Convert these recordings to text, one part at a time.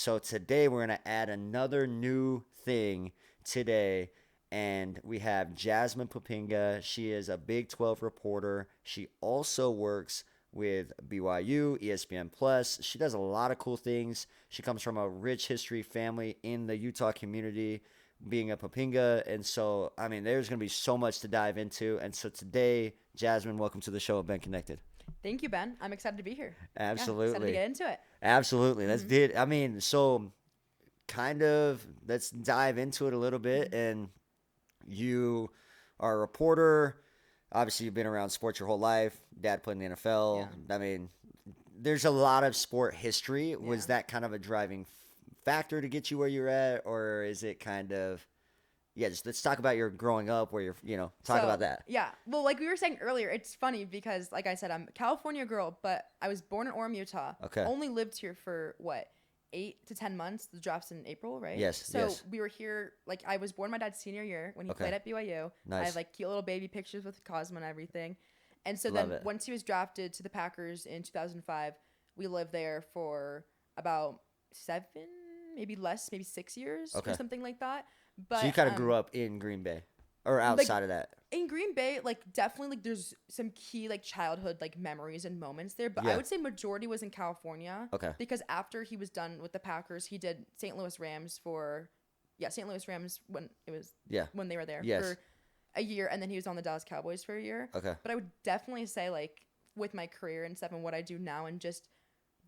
so today we're going to add another new thing today. And we have Jasmine Popinga. She is a Big 12 reporter. She also works with BYU, ESPN Plus. She does a lot of cool things. She comes from a rich history family in the Utah community, being a Popinga. And so, I mean, there's going to be so much to dive into. And so today, Jasmine, welcome to the show at Benconnected. Thank you, Ben. I'm excited to be here. Absolutely. Yeah, excited to get into it. Absolutely. Let's do it. I mean, so kind of let's dive into it a little bit. And you are a reporter. Obviously, you've been around sports your whole life. Dad played in the NFL. Yeah. I mean, there's a lot of sport history. Was Yeah. that kind of a driving factor to get you where you're at? Or is it kind of, just let's talk about your growing up where talk about that. Yeah. Well, like we were saying earlier, it's funny because, like I said, I'm a California girl, but I was born in Orem, Utah. Okay. Only lived here for, 8 to 10 months. The draft's in April, right? Yes, So yes. we were here, like I was born my dad's senior year when he Okay. played at BYU. Nice. I have like cute little baby pictures with Cosmo and everything. And so Love then it. once he was drafted to the Packers in 2005, we lived there for about 7, maybe less, maybe 6 years Okay. or something like that. But So you kind of grew up in Green Bay or outside of that. in Green Bay, like definitely like there's some key like childhood like memories and moments there, but Yeah. I would say majority was in California. Okay. Because after he was done with the Packers, he did St. Louis Rams St. Louis Rams when it was when they were there Yes. for a year, and then he was on the Dallas Cowboys for a year. Okay. But I would definitely say like with my career and stuff and what I do now and just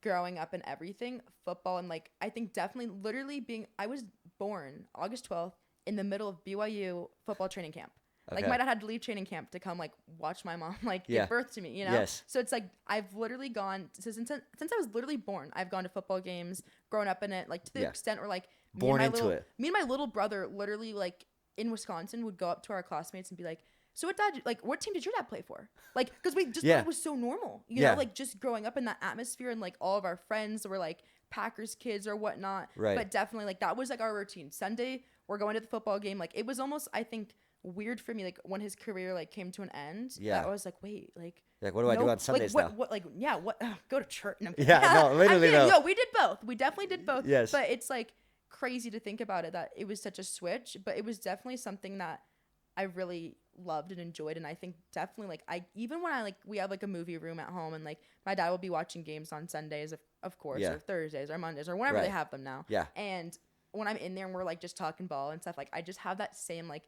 growing up and everything, football and like I think definitely literally I was born August 12th in the middle of BYU football training camp. Okay. Like my dad had to leave training camp to come like watch my mom like Yeah. give birth to me, you know? Yes. So it's like I've literally gone since I was literally born, I've gone to football games, grown up in it, like to the extent where like Born into it. me and my little brother literally like in Wisconsin would go up to our classmates and be like, so what team did your dad play for? Like, because we just thought it was so normal, you know, like just growing up in that atmosphere and like all of our friends were like Packers kids or whatnot. Right. But definitely like that was like our routine. Sunday, we're going to the football game. Like it was almost, I think, weird for me like when his career like came to an end. Yeah. I was like, wait, like what do I do on Sundays like, now? what like go to church. No, Literally though. No, we did both. We definitely did both. Yes. But it's like crazy to think about it that it was such a switch, but it was definitely something that I really loved and enjoyed. And I think definitely like even when we have like a movie room at home and like my dad will be watching games on Sundays of course or Thursdays or Mondays or whenever they have them now. Yeah. And when I'm in there and we're like just talking ball and stuff, like I just have that same like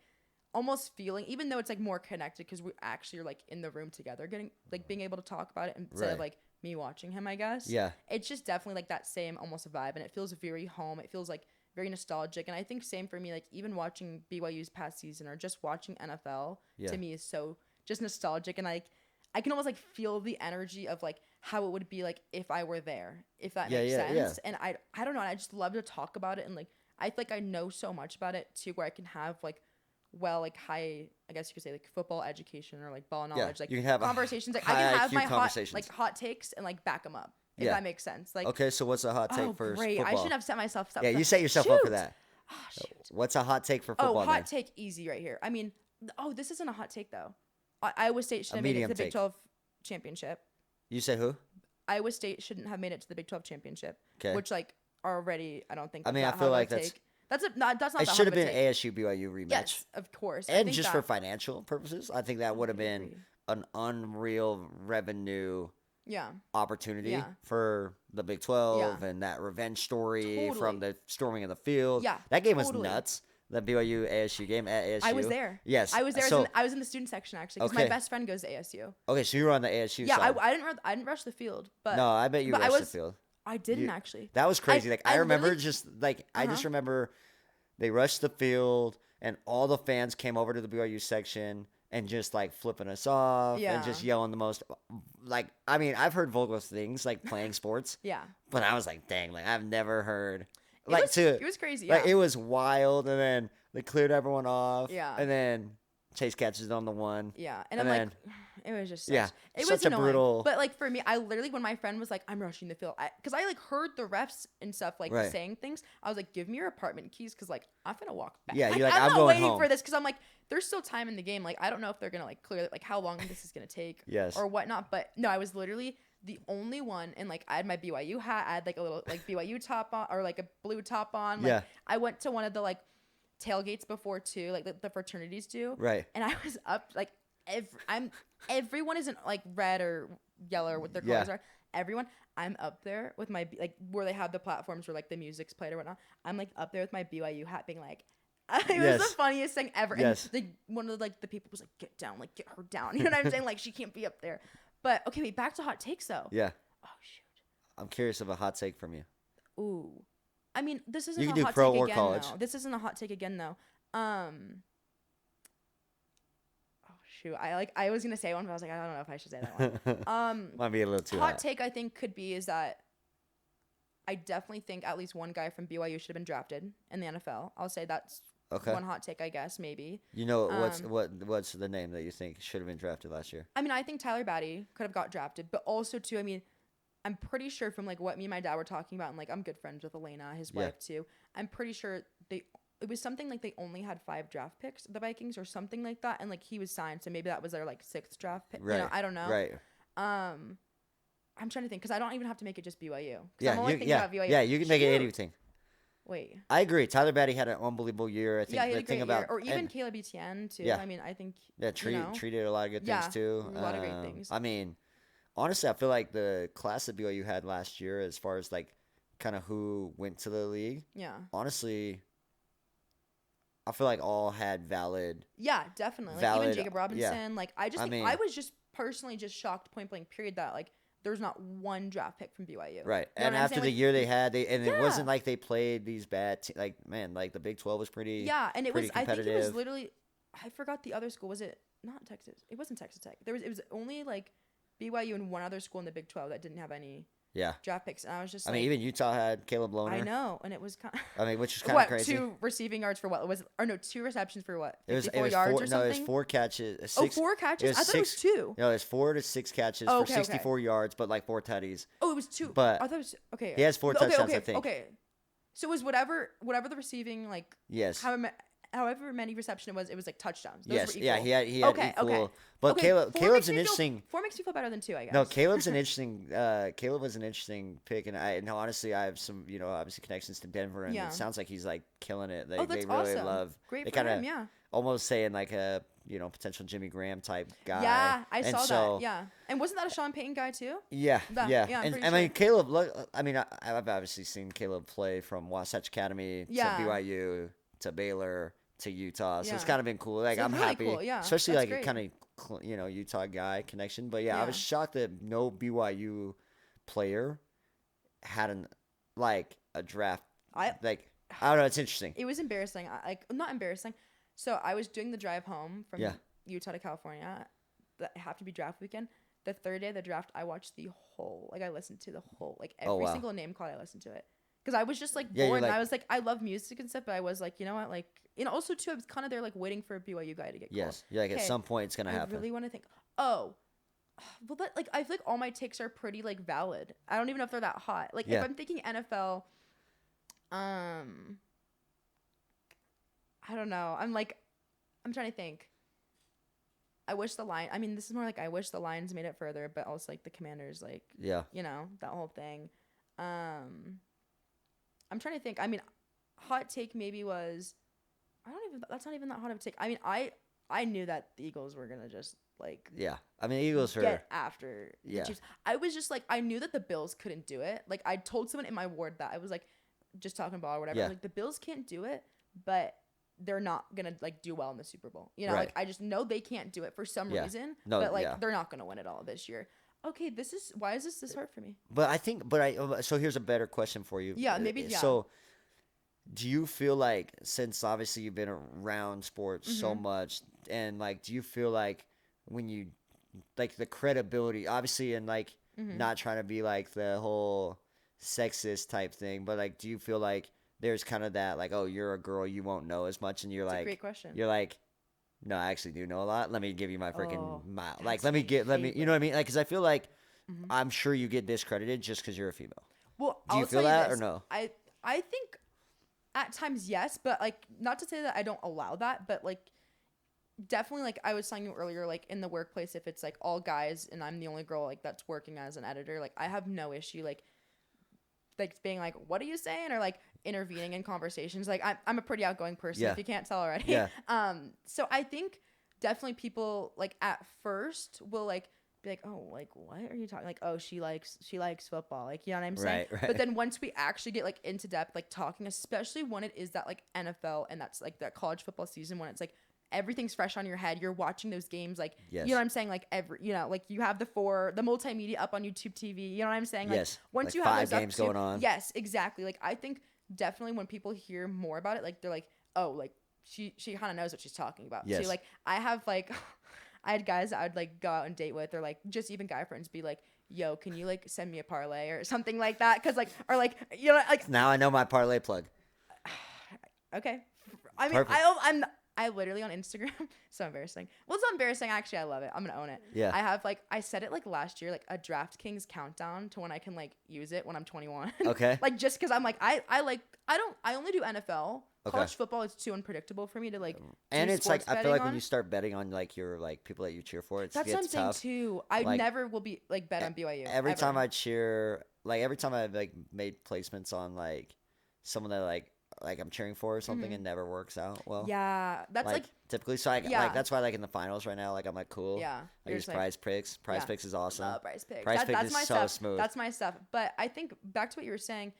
almost feeling, even though it's like more connected because we actually are like in the room together getting like being able to talk about it instead of like me watching him, I guess. Yeah. It's just definitely like that same almost vibe and it feels very home. It feels like very nostalgic. And I think same for me, like even watching BYU's past season or just watching NFL to me is so just nostalgic. And like I can almost like feel the energy of like how it would be like if I were there, if that makes sense. Yeah. And I don't know. I just love to talk about it. And like I feel like I know so much about it too, where I can have like like high, I guess you could say like football education or like ball knowledge, like you can have conversations. Like high I can have IQ my conversations. hot takes and like back them up. If that makes sense. Like okay, so what's a hot take for great. football? I shouldn't have set myself up. Yeah, you set yourself up for that. Oh, shoot. What's a hot take for football? Oh, hot take easy right here. I mean, this isn't a hot take though. Iowa State should have made it to the Big 12 championship. You say who? Iowa State shouldn't have made it to the Big 12 championship. Okay. Which like already I don't think. I mean, I feel like that's not. It should have been ASU BYU rematch. Yes, of course. And just for financial purposes, I think that would have been an unreal revenue opportunity for the Big 12 and that revenge story from the storming of the field. Yeah, that game was nuts. The BYU ASU game at ASU. I was there. Yes, I was there. So, I was in the student section actually because my best friend goes to ASU. Okay, so you were on the ASU side. Yeah, I didn't rush the field, but no, I bet you rushed the field. I didn't actually. That was crazy. I remember just like I just remember they rushed the field and all the fans came over to the BYU section and just like flipping us off and just yelling the most. Like I mean, I've heard vulgar things like playing sports. But I was like, dang, like I've never heard. It was crazy. Like it was wild, and then they cleared everyone off. Yeah. And then Chase catches it on the one. Yeah, and I'm like, it was just it was such a annoying. brutal. But like for me, I literally when my friend was like, I'm rushing the field, because I like heard the refs and stuff like saying things. I was like, give me your apartment keys, because like I'm gonna walk back. Yeah, like, you're like, I'm I'm not going waiting home for this because I'm like, there's still time in the game. Like I don't know if they're gonna like clear like how long this is gonna take. Yes. Or whatnot. But no, I was literally the only one, and like I had my BYU hat, I had like a little like BYU top on, or like a blue top on. Like Yeah. I went to one of the like tailgates before too, like the fraternities do. Right. And I was up like everyone isn't like red or yellow or what their colors are. Everyone, I'm up there with my like where they have the platforms where like the music's played or whatnot. I'm like up there with my BYU hat, being like, it was the funniest thing ever. Yes. And one of the people was like, get down, like get her down. You know what I'm saying? Like she can't be up there. But okay, wait, back to hot takes though. Yeah. Oh shoot. I'm curious of a hot take from you. Ooh. I mean, this isn't You a can do hot pro take or again college. though. This isn't a hot take again though. Oh shoot. I was gonna say one, but I was like, I don't know if I should say that one. Might be a little too hot take I think could be is that I definitely think at least one guy from BYU should have been drafted in the NFL. I'll say that's one hot take, I guess, maybe. You know what's the name that you think should have been drafted last year? I mean, I think Tyler Batty could have got drafted, but also too, I mean, I'm pretty sure from like what me and my dad were talking about, and like I'm good friends with Elena, his wife too. I'm pretty sure it was something like they only had 5 draft picks, the Vikings, or something like that, and like he was signed, so maybe that was their like 6th draft pick. Right. You know, I don't know. Right. I'm trying to think because I don't even have to make it just BYU. Yeah. I'm only thinking about BYU. Yeah. You can make it anything. Wait. I agree. Tyler Batty had an unbelievable year. I think Yeah, he had the a thing great about year. Or even Caleb Etienne too. Yeah. I mean, I think treated a lot of good things too. A lot of great things. I mean, honestly, I feel like the class that BYU had last year, as far as like kind of who went to the league. Yeah. Honestly, I feel like all had valid. Yeah, definitely. Like even Jacob Robinson. Like I was just personally just shocked, point blank period, that like there's not one draft pick from BYU. Right. You know and after the year they had, it wasn't like they played these bad like the Big 12 was pretty. Yeah, and it was. I think it was competitive. literally. I forgot the other school. Was it not Texas? It wasn't Texas Tech. It was only like BYU and one other school in the Big 12 that didn't have any draft picks, and I was just. I like, mean, even Utah had Caleb Lohner. I know, and it was kind. I mean, which is kind of crazy. 2 receiving yards for what was it? Or no, 2 receptions for what? It was 54 yards 4, or something. No, it was 4 catches. 4 catches. I thought it was 2. No, it was 4 to 6 catches for 64 yards, but like 4 tutties. Oh, it was 2. But I thought it was okay. He has 4 touchdowns, I think. Okay. So it was whatever the receiving like. Yes. However many reception it was like touchdowns. Those yes, were equal. yeah, he had equal. Okay. But Caleb's an interesting. 4 makes me feel better than 2, I guess. No, Caleb's an interesting. Caleb was an interesting pick, and honestly, I have some obviously connections to Denver, and it sounds like he's like killing it. They that's really awesome. love. Great they for kinda him, yeah. Almost saying like a potential Jimmy Graham type guy. Yeah, I saw that. Yeah, and wasn't that a Sean Payton guy too? Yeah, yeah. I'm I mean, Caleb. I mean, I've obviously seen Caleb play from Wasatch Academy to BYU to Baylor to Utah, so it's kind of been cool. Like I'm really happy, cool, yeah. especially That's like great. a kind of Utah guy connection. But I was shocked that no BYU player had a draft. I don't know. It's interesting. It was embarrassing. Not embarrassing. So I was doing the drive home from Utah to California. That happened to be draft weekend. The 3rd day of the draft, I watched the whole. I listened to the whole. Every single name call, I listened to it. Because I was just bored, and I was I love music and stuff, but I was you know what, also too, I was kind of there waiting for a BYU guy to get called. Yes, at some point it's gonna happen. I really want to think. Oh, well, that I feel like all my takes are pretty valid. I don't even know if they're that hot. If I'm thinking NFL, I don't know. I'm trying to think. I wish the line. I mean, this is more I wish the Lions made it further, but also the Commanders, you know, that whole thing. I'm trying to think. I mean, hot take maybe was, that's not even that hot of a take. I mean, I knew that the Eagles were gonna just yeah. I mean, Eagles get after the Chiefs. I was just I knew that the Bills couldn't do it. I told someone in my ward that I was just talking about or whatever. Yeah. The Bills can't do it, but they're not gonna do well in the Super Bowl. You know, right. I just know they can't do it for some reason. No, but they're not gonna win it all this year. Okay, why is this hard for me? So here's a better question for you. Yeah, maybe. Yeah. So, do you feel since obviously you've been around sports so much, and do you feel when you the credibility, obviously, and not trying to be the whole sexist type thing, but do you feel there's kind of that oh, you're a girl, you won't know as much, and you're That's a great question. You're no, I actually do know a lot. Let me give you my freaking mile. You know what I mean? Because I feel I'm sure you get discredited just because you're a female. Well, do you I'll feel tell that you or no? I think at times yes, but not to say that I don't allow that, but definitely, like I was telling you earlier, like in the workplace, if it's like all guys and I'm the only girl like that's working as an editor, like I have no issue like being like, what are you saying, or like intervening in conversations. Like I'm a pretty outgoing person, Yeah. if you can't tell already. Yeah. So I think definitely people like at first will like be like, oh, like what are you talking, like, oh, she likes football, like, you know what I'm saying? Right. But then once we actually get like into depth, like talking, especially when it is that like NFL and that's like that college football season, when it's like everything's fresh on your head, you're watching those games, like, Yes. you know what I'm saying, like every, you know, like you have the multimedia up on YouTube TV, you know what I'm saying? Like Yes. once Like you have 5 those games up going on. yes, exactly. Like I think definitely when people hear more about it, like they're like, oh, like she kind of knows what she's talking about. Yes. So like I have like I had guys that I would like go out and date with, or like just even guy friends be like, yo, can you like send me a parlay or something like that? Cause like, or like, you know, like, Now I know my parlay plug. okay. I mean, Perfect. I literally on Instagram, so embarrassing. Well, it's not embarrassing. Actually, I love it. I'm gonna own it. Yeah. I have like, I said it like last year, like a DraftKings countdown to when I can like use it when I'm 21. Okay. Like just cause I'm like, I only do NFL. College football is too unpredictable for me to like. And do it's like, I feel like on. when you start betting on like your like people that you cheer for, it That's what I'm gets saying tough. too. I Like, never will be like bet on BYU. Every ever. time I cheer, like every time I like made placements on like someone that like I'm cheering for or something, it never works out well. Yeah, that's like typically. So yeah. like that's why like in the finals right now, like I'm like cool. Yeah, I use Prize Picks. Prize Picks is awesome. Love Prize Picks. Prize Picks That's is my so stuff. smooth. That's my stuff. But I think back to what you were saying.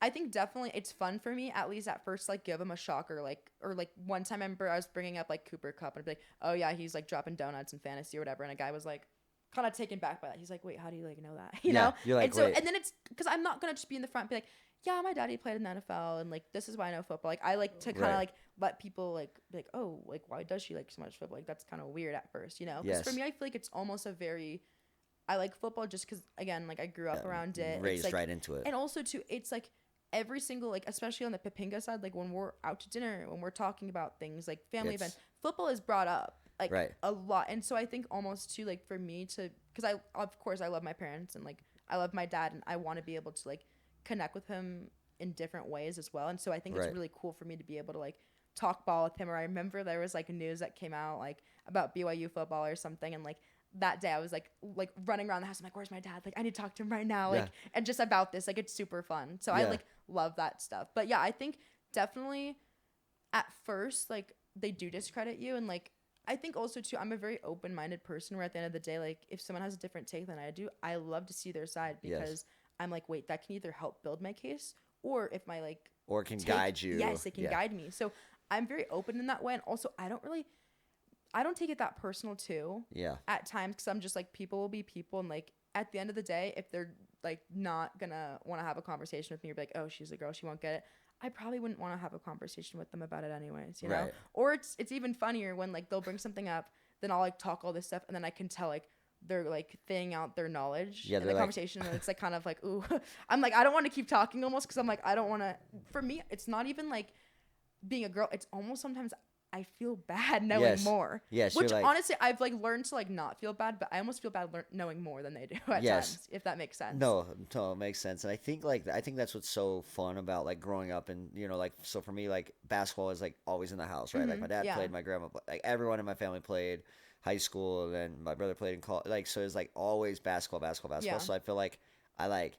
I think definitely it's fun for me, at least at first, like give him a shocker, like, or like one time I remember I was bringing up like Cooper Cup and I'd be like, oh yeah, he's like dropping donuts in fantasy or whatever, and a guy was like kind of taken back by that. He's like, wait, how do you like know that? You know? You're like, and so wait. and then it's because I'm not gonna just be in the front and be like, yeah, my daddy played in the NFL and like this is why I know football. Like I like to kind of like let people like be like, oh, like why does she like so much football? Like that's kind of weird at first, you know? Because for me, I feel like it's almost a very I like football just because again, like I grew up around it. Raised like, right into it. And also too, it's like every single like especially on the Papinga side, like when we're out to dinner, when we're talking about things like family events, football is brought up like a lot. And so I think almost too like for me to, because I of course I love my parents and like I love my dad and I want to be able to like connect with him in different ways as well. And so I think it's really cool for me to be able to like talk ball with him. Or I remember there was like news that came out like about BYU football or something, and like that day I was like running around the house. I'm like, where's my dad? Like I need to talk to him right now. Like and just about this, like it's super fun. So I like love that stuff. But yeah, I think definitely at first like they do discredit you, and like I think also too I'm a very open-minded person where at the end of the day, like if someone has a different take than I do, I love to see their side because I'm like, wait, that can either help build my case or if my like or can guide you. Yes, it can guide me. So I'm very open in that way. And also I don't take it that personal too. Yeah. At times, because I'm just like, people will be people, and like at the end of the day, if they're like not gonna want to have a conversation with me or be like, oh, she's a girl, she won't get it, I probably wouldn't want to have a conversation with them about it anyways, you know? Or it's even funnier when like they'll bring something up, then I'll like talk all this stuff, and then I can tell like they're like thinning out their knowledge in the conversation, and it's like kind of like, ooh, I'm like, I don't want to keep talking almost, because I'm like, I don't want to. For me, it's not even like being a girl. It's almost sometimes I feel bad knowing more. Yes. Which honestly, I've like learned to like not feel bad, but I almost feel bad knowing more than they do at times, if that makes sense. No, it makes sense. And I think that's what's so fun about like growing up, and you know, like, so for me, like basketball is like always in the house, right? Like my dad played, my grandma, like everyone in my family played high school, and then my brother played in college. Like, so it's like always basketball. Yeah. So I feel like I like,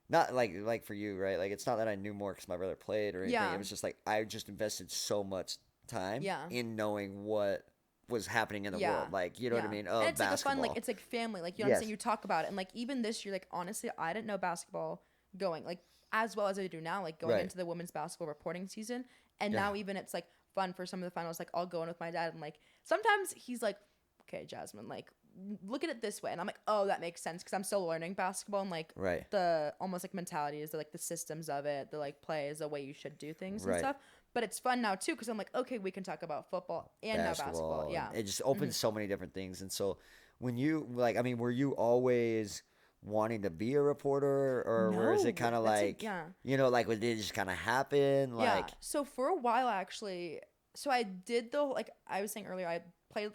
not like for you, right? Like it's not that I knew more because my brother played or anything. It was just like I just invested so much time in knowing what was happening in the world, like, you know what I mean? And it's basketball. like a fun, like it's like family, like, you know what I'm saying? You talk about it, and like even this year, like honestly, I didn't know basketball going like as well as I do now, like going into the women's basketball reporting season, and now even it's like fun for some of the finals. Like I'll go in with my dad, and like sometimes he's like, okay, Jasmine, like look at it this way, and I'm like, oh, that makes sense, because I'm still learning basketball, and like the almost like mentalities, the like the systems of it, the like plays, the way you should do things and stuff. But it's fun now too, because I'm like, okay, we can talk about football and now basketball. Yeah, it just opens so many different things. And so when you like, I mean, were you always wanting to be a reporter, or was it kind of like, you know, like, did it just kind of happen? Like, so for a while actually, so I did like I was saying earlier, I played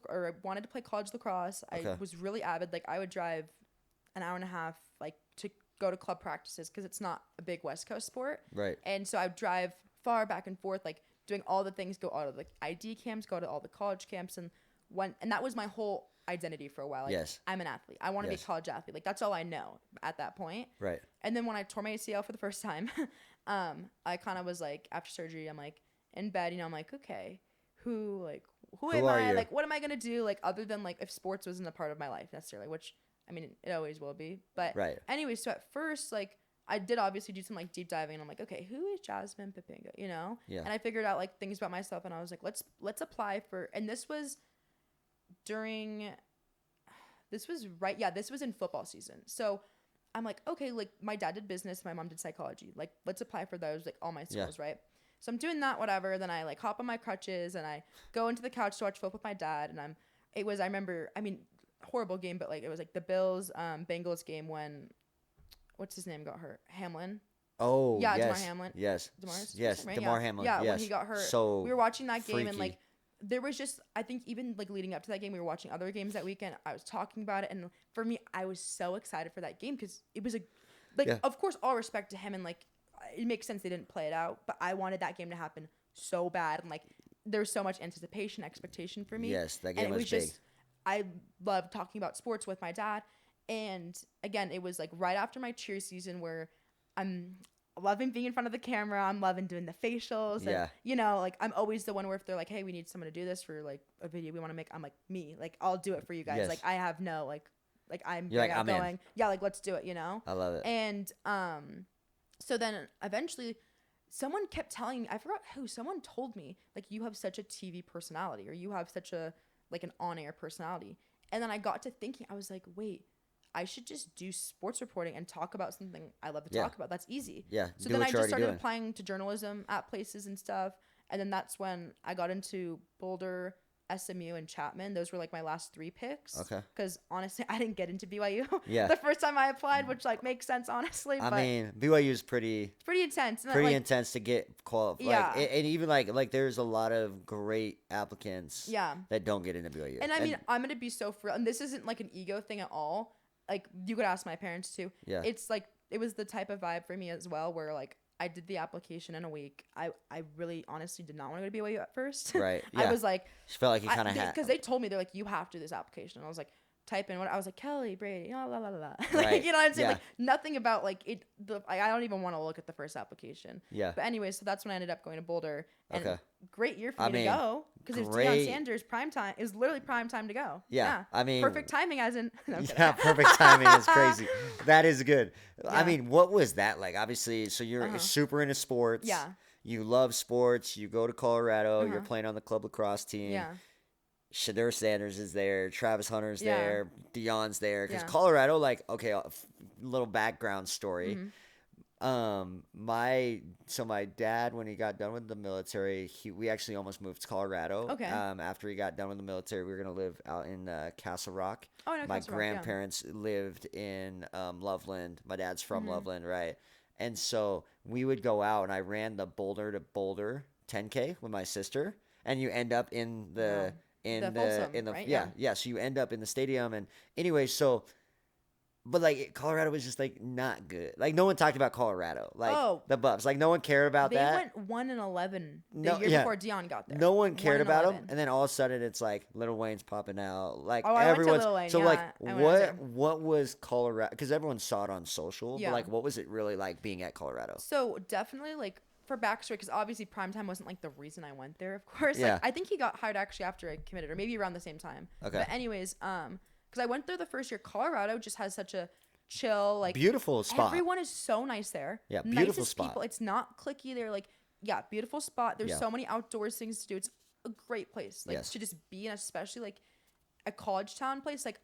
or I wanted to play college lacrosse. I was really avid. Like I would drive an hour and a half like to go to club practices, because it's not a big West Coast sport. Right. And so I would drive far back and forth, like doing all the things, go out of the ID camps, go to all the college camps, and that was my whole identity for a while. Like, Yes. I'm an athlete. I want to be a college athlete. Like, that's all I know at that point. Right. And then when I tore my ACL for the first time, I kind of was like, after surgery, I'm like in bed, I'm like, okay, who am I? You? Like, what am I gonna do? Like, other than like if sports wasn't a part of my life necessarily, which I mean, it always will be. But anyway, so at first, like, I did obviously do some like deep diving, and I'm like, okay, who is Jasmine Papinga? Yeah. And I figured out like things about myself, and I was like, let's apply for. And this was in football season. So I'm like, okay, like my dad did business, my mom did psychology. Like, let's apply for those, like all my schools, right? So I'm doing that, whatever. Then I like hop on my crutches and I go into the couch to watch football with my dad. And I remember, horrible game, but like it was like the Bills Bengals game when what's his name got hurt? Hamlin. Oh, yeah, yes. DeMar Hamlin. Yes. Yes, right? DeMar Hamlin. Yeah, yes. when he got hurt. So we were watching that game freaky. and like there was just, I think even like leading up to that game, we were watching other games that weekend. I was talking about it, and for me, I was so excited for that game because it was of course, all respect to him, and like it makes sense they didn't play it out, but I wanted that game to happen so bad, and like there's so much anticipation, expectation for me. Yes, that game was big. I love talking about sports with my dad, and again, it was like right after my cheer season where I'm loving being in front of the camera. I'm loving doing the facials. And, like I'm always the one where if they're like, hey, we need someone to do this for like a video we want to make, I'm like, me, like I'll do it for you guys. Yes. Like I have no, like I'm You're very like, outgoing. Yeah, like let's do it, I love it. And so then eventually someone kept telling me, I forgot who, someone told me like, you have such a TV personality, or you have such a like an on-air personality. And then I got to thinking, I was like, wait, I should just do sports reporting and talk about something I love to talk about. That's easy. Yeah. So then I just started applying to journalism at places and stuff. And then that's when I got into Boulder, SMU, and Chapman. Those were like my last 3 picks. Okay. Because honestly, I didn't get into BYU. Yeah. The first time I applied, which like makes sense, honestly. I mean, BYU is pretty intense. Pretty intense to get qualified. Yeah. Like, and even like there's a lot of great applicants. Yeah. That don't get into BYU. And I mean, I'm gonna be so for real, and this isn't like an ego thing at all. Like you could ask my parents too. Yeah. It's like it was the type of vibe for me as well, where like I did the application in a week. I really honestly did not want to go to BYU at first. Right. Yeah. I was like, just felt like you kind of had, because they told me, they're like, you have to do this application. And I was like, type in what I was like, Kelly Brady, la la la la. Like, Right. you know what I'm saying? Yeah. Like nothing about like it. I don't even want to look at the first application. Yeah. But anyway, so that's when I ended up going to Boulder. And Okay. great year for me to go, because it's Deion Sanders prime time. Is literally prime time to go. Yeah. I mean, perfect timing, as in. No, yeah, perfect timing is crazy. That is good. Yeah. I mean, what was that like? Obviously, so you're super into sports. Yeah. You love sports. You go to Colorado. You're playing on the club lacrosse team. Yeah. Shadur Sanders is there. Travis Hunter's there. Deion's there. Because Yeah. Colorado, like, okay, little background story. Mm-hmm. My dad, when he got done with the military, we actually almost moved to Colorado. Okay. After he got done with the military, we were gonna live out in Castle Rock. Oh, no, my Castle Rock, grandparents lived in Loveland. My dad's from Loveland, right? And so we would go out, and I ran the Boulder to Boulder 10K with my sister, and you end up in the Folsom, right? yeah. So you end up in the stadium, and anyway, so. But, like, Colorado was just, like, not good. Like, no one talked about Colorado. Like, the Buffs. Like, no one cared about that. They went 1-11 the year before Deion got there. No one cared about them. And then all of a sudden, it's like, Lil Wayne's popping out. Like, I went to everyone's. Lil Wayne, so, yeah, like, what was Colorado? Because everyone saw it on social. Yeah. But, like, what was it really like being at Colorado? So, definitely, like, for backstory, because obviously primetime wasn't, like, the reason I went there, of course. Yeah. Like, I think he got hired actually after I committed, or maybe around the same time. Okay. But anyways, because I went there the first year, Colorado just has such a chill, like, beautiful spot. Everyone is so nice there. Yeah, beautiful Nicest spot. people. It's not cliquey. They're like, yeah, beautiful spot. There's so many outdoors things to do. It's a great place, like, to just be in, especially like a college town place. Like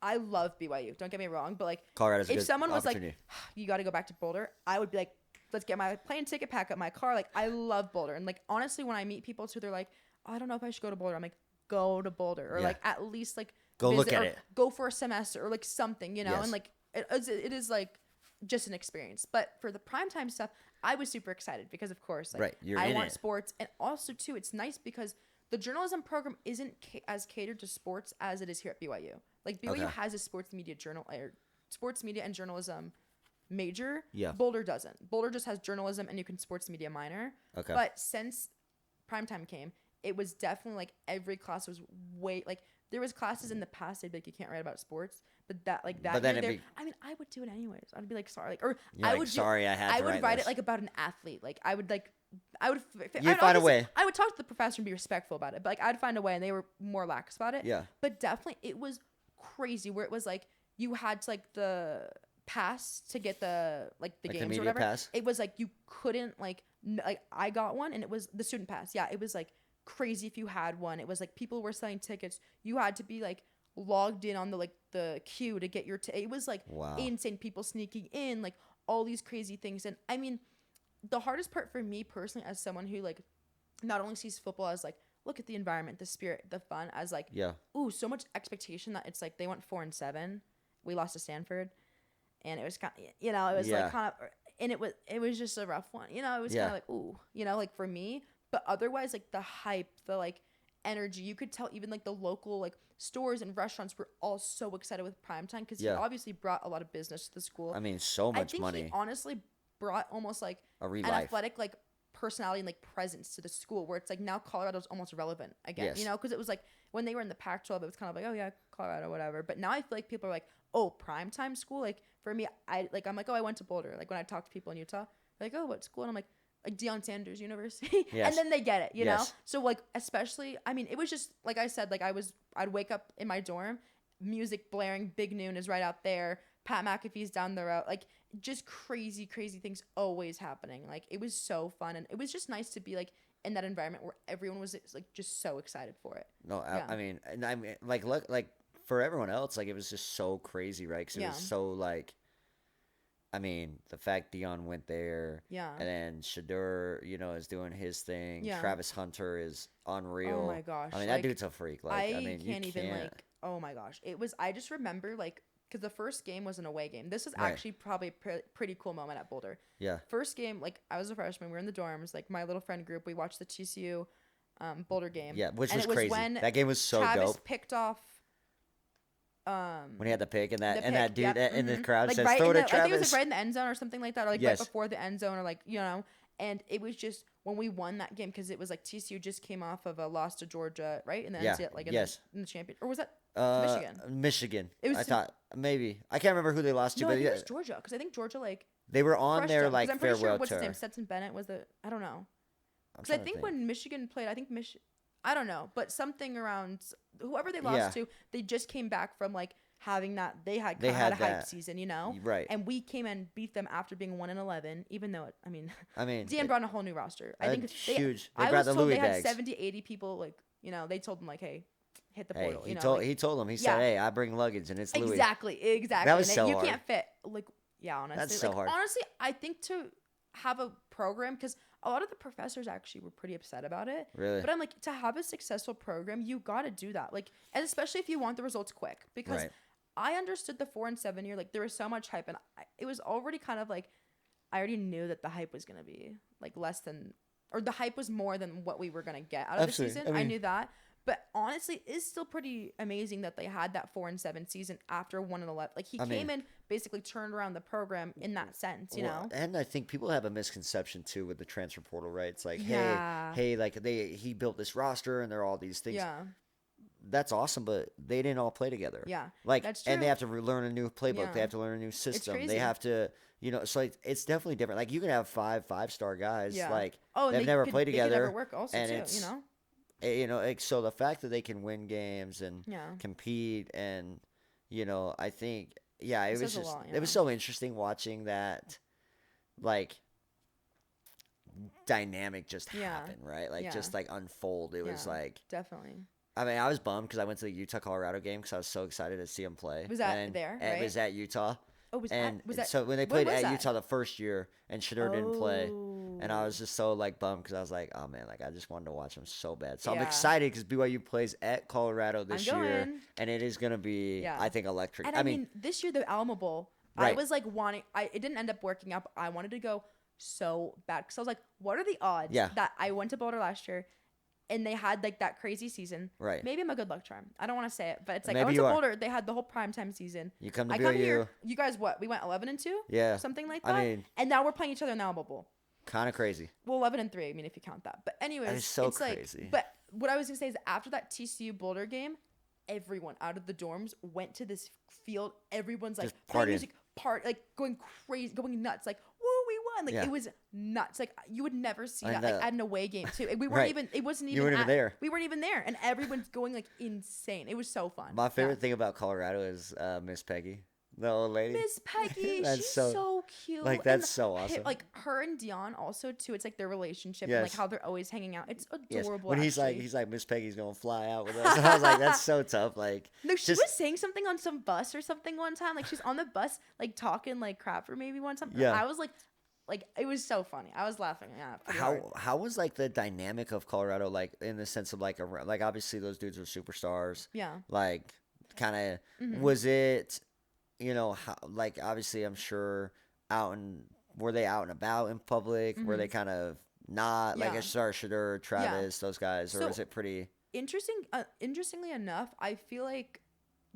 I love BYU. Don't get me wrong, but like, Colorado's a if good someone was like, opportunity. you got to go back to Boulder, I would be like, let's get my plane ticket, pack up my car. Like, I love Boulder, and like honestly, when I meet people too, they're like, I don't know if I should go to Boulder. I'm like, go to Boulder, or like at least like go visit, look at or it. go for a semester, or like something, Yes. and like it is like just an experience. But for the primetime stuff, I was super excited because, of course, like, Right, you're I in want it. sports, and also too, it's nice because the journalism program isn't as catered to sports as it is here at BYU. Like BYU has a sports media and journalism major. Yeah. Boulder doesn't. Boulder just has journalism and you can sports media minor. Okay. But since primetime came, it was definitely like every class was way like there was classes in the past they'd be like you can't write about sports, but that like that But then year it'd be, I mean I would do it anyways. I'd be like sorry like or you're I like, would sorry, I had I to would write it this. like about an athlete. Like I would You'd find a way. I would talk to the professor and be respectful about it, but like I'd find a way, and they were more lax about it. Yeah. But definitely, it was crazy where it was like you had to like the pass to get the Like the games media or whatever. pass? It was like you couldn't like like I got one, and it was the student pass. Yeah, it was like crazy if you had one. It was like people were selling tickets. You had to be like logged in on the queue to get your it was like Wow. insane, people sneaking in, like all these crazy things. And I mean the hardest part for me personally as someone who like not only sees football as like look at the environment, the spirit, the fun, as like ooh, so much expectation that it's like they went 4-7, we lost to Stanford, and it was kind of it was like kind of, and it was just a rough one, it was kind of like ooh, like for me. But otherwise, like the hype, the like energy, you could tell even like the local like stores and restaurants were all so excited with primetime because he obviously brought a lot of business to the school. I mean, so much I think money. He honestly brought almost like an athletic like personality and like presence to the school where it's like now Colorado's almost relevant again, because it was like when they were in the Pac-12 it was kind of like, oh yeah, Colorado, whatever. But now I feel like people are like, oh, primetime school. Like for me, I'm like, oh, I went to Boulder. Like when I talk to people in Utah, they're like, oh, what school? And I'm like Deion Sanders University. And then they get it, you know? So like, especially, I mean, it was just, like I said, like I'd wake up in my dorm, music blaring, Big Noon is right out there, Pat McAfee's down the road, like just crazy things always happening. Like it was so fun, and it was just nice to be like in that environment where everyone was like just so excited for it. No, I mean, and I mean, like look, like for everyone else, like it was just so crazy, right? Because it was so like, I mean, the fact Dion went there, and then Shador, is doing his thing. Travis Hunter is unreal. Oh my gosh! I mean, that dude's a freak. Like, I mean, can't even like. Oh my gosh! It was. I just remember like because the first game was an away game. This was actually probably a pretty cool moment at Boulder. Yeah. First game, like I was a freshman. We were in the dorms. Like my little friend group, we watched the TCU, Boulder game. Yeah, which was crazy. That game was so Travis dope. picked off. When he had the pick and that dude in the crowd like says right throw to Travis. I think it was like right in the end zone or something like that, or like right before the end zone, or like And it was just when we won that game because it was like TCU just came off of a loss to Georgia, right? And then in the champion, or was that Michigan? Michigan. It was. I thought maybe I can't remember who they lost to, no, but I think it was Georgia because I think Georgia like they were on their like I'm pretty farewell sure, what's tour. his name? Stetson Bennett was the I don't know because I think when Michigan played, I think I don't know, but something around whoever they lost to, they just came back from like having that they had a hype season, right? And we came and beat them after being 1-11, even though I mean, Dan brought a whole new roster. I think huge. I was told they had 70-80 people. Like they told them like, hey, hit the portal. He told them. He said, hey, I bring luggage and it's Louis. Exactly. That was so you hard. Can't fit honestly. That's so hard. Honestly, I think to have a program because a lot of the professors actually were pretty upset about it. Really? But I'm like, to have a successful program, you got to do that. Like, and especially if you want the results quick because. Right. I understood the 4-7 year, like there was so much hype, and it was already kind of like, I already knew that the hype was gonna be like less than, or the hype was more than what we were gonna get out of the season. I knew that, but honestly, it's still pretty amazing that they had that 4-7 season after 1-11. Like he came in, basically turned around the program in that sense, And I think people have a misconception too with the transfer portal, right? It's like, hey, like he built this roster and there are all these things. Yeah. That's awesome, but they didn't all play together. Yeah, like, that's true. And they have to learn a new playbook. They have to learn a new system. They have to, so it's definitely different. Like you can have five-star guys, like they've never played together, they could never work also and too, so the fact that they can win games and compete, and I think, it was just it was so interesting watching that, like dynamic just happen, right? Like just like unfold. It was like definitely. I mean, I was bummed because I went to the Utah-Colorado game because I was so excited to see him play. Was that there? Right? It was at Utah. Oh, was that? So when they played at Utah the first year, and Shador didn't play, and I was just so like bummed because I was like, oh man, like I just wanted to watch him so bad. So I'm excited because BYU plays at Colorado this year, and it is gonna be, I think, electric. And I mean, this year the Alamo Bowl, I was like wanting. It didn't end up working out. But I wanted to go so bad because I was like, what are the odds that I went to Boulder last year? and they had like that crazy season. Right. Maybe I'm a good luck charm. I don't want to say it, but it's like Maybe I went you to are. Boulder. They had the whole primetime season. You come to I BYU. come here. You guys, what? We went 11-2. Yeah. Something like that. I mean, and now we're playing each other in the Alamo Bowl. kind of crazy. Well, 11-3. I mean, if you count that. But anyways, That is so it's crazy. Like, but what I was gonna say is after that TCU Boulder game, everyone out of the dorms went to this field. Everyone's like Just playing partying. music, like going crazy, going nuts. Like, woo, we won! Like Yeah. it was nuts. Like you would never see I that know. like at an away game too. We weren't Right. even. It wasn't even. You weren't even there. We weren't even there, and everyone's going like insane. It was so fun. My favorite thing about Colorado is Miss Peggy, the old lady. Miss Peggy, That's she's so- so cute. like, that's And so awesome. Like her and Dion also too. It's like their relationship and Yes. like how they're always hanging out. It's Yes. adorable. When he's actually. like Miss Peggy's gonna fly out with us. And I was like, that's so tough. Like, No, she just- was saying something on some bus or something one time. Like she's on the bus, like talking like crap or maybe one time. Yeah. I was like it was so funny. I was laughing. Yeah. pretty hard. how was like the dynamic of Colorado, like in the sense of like obviously those dudes are superstars. Yeah. Like, kind of Mhm. was it, how, like obviously I'm sure were they out and about in public? Were they kind of not like Yeah. a Shadur, Travis, those guys, or So- was it pretty? Interestingly enough, I feel like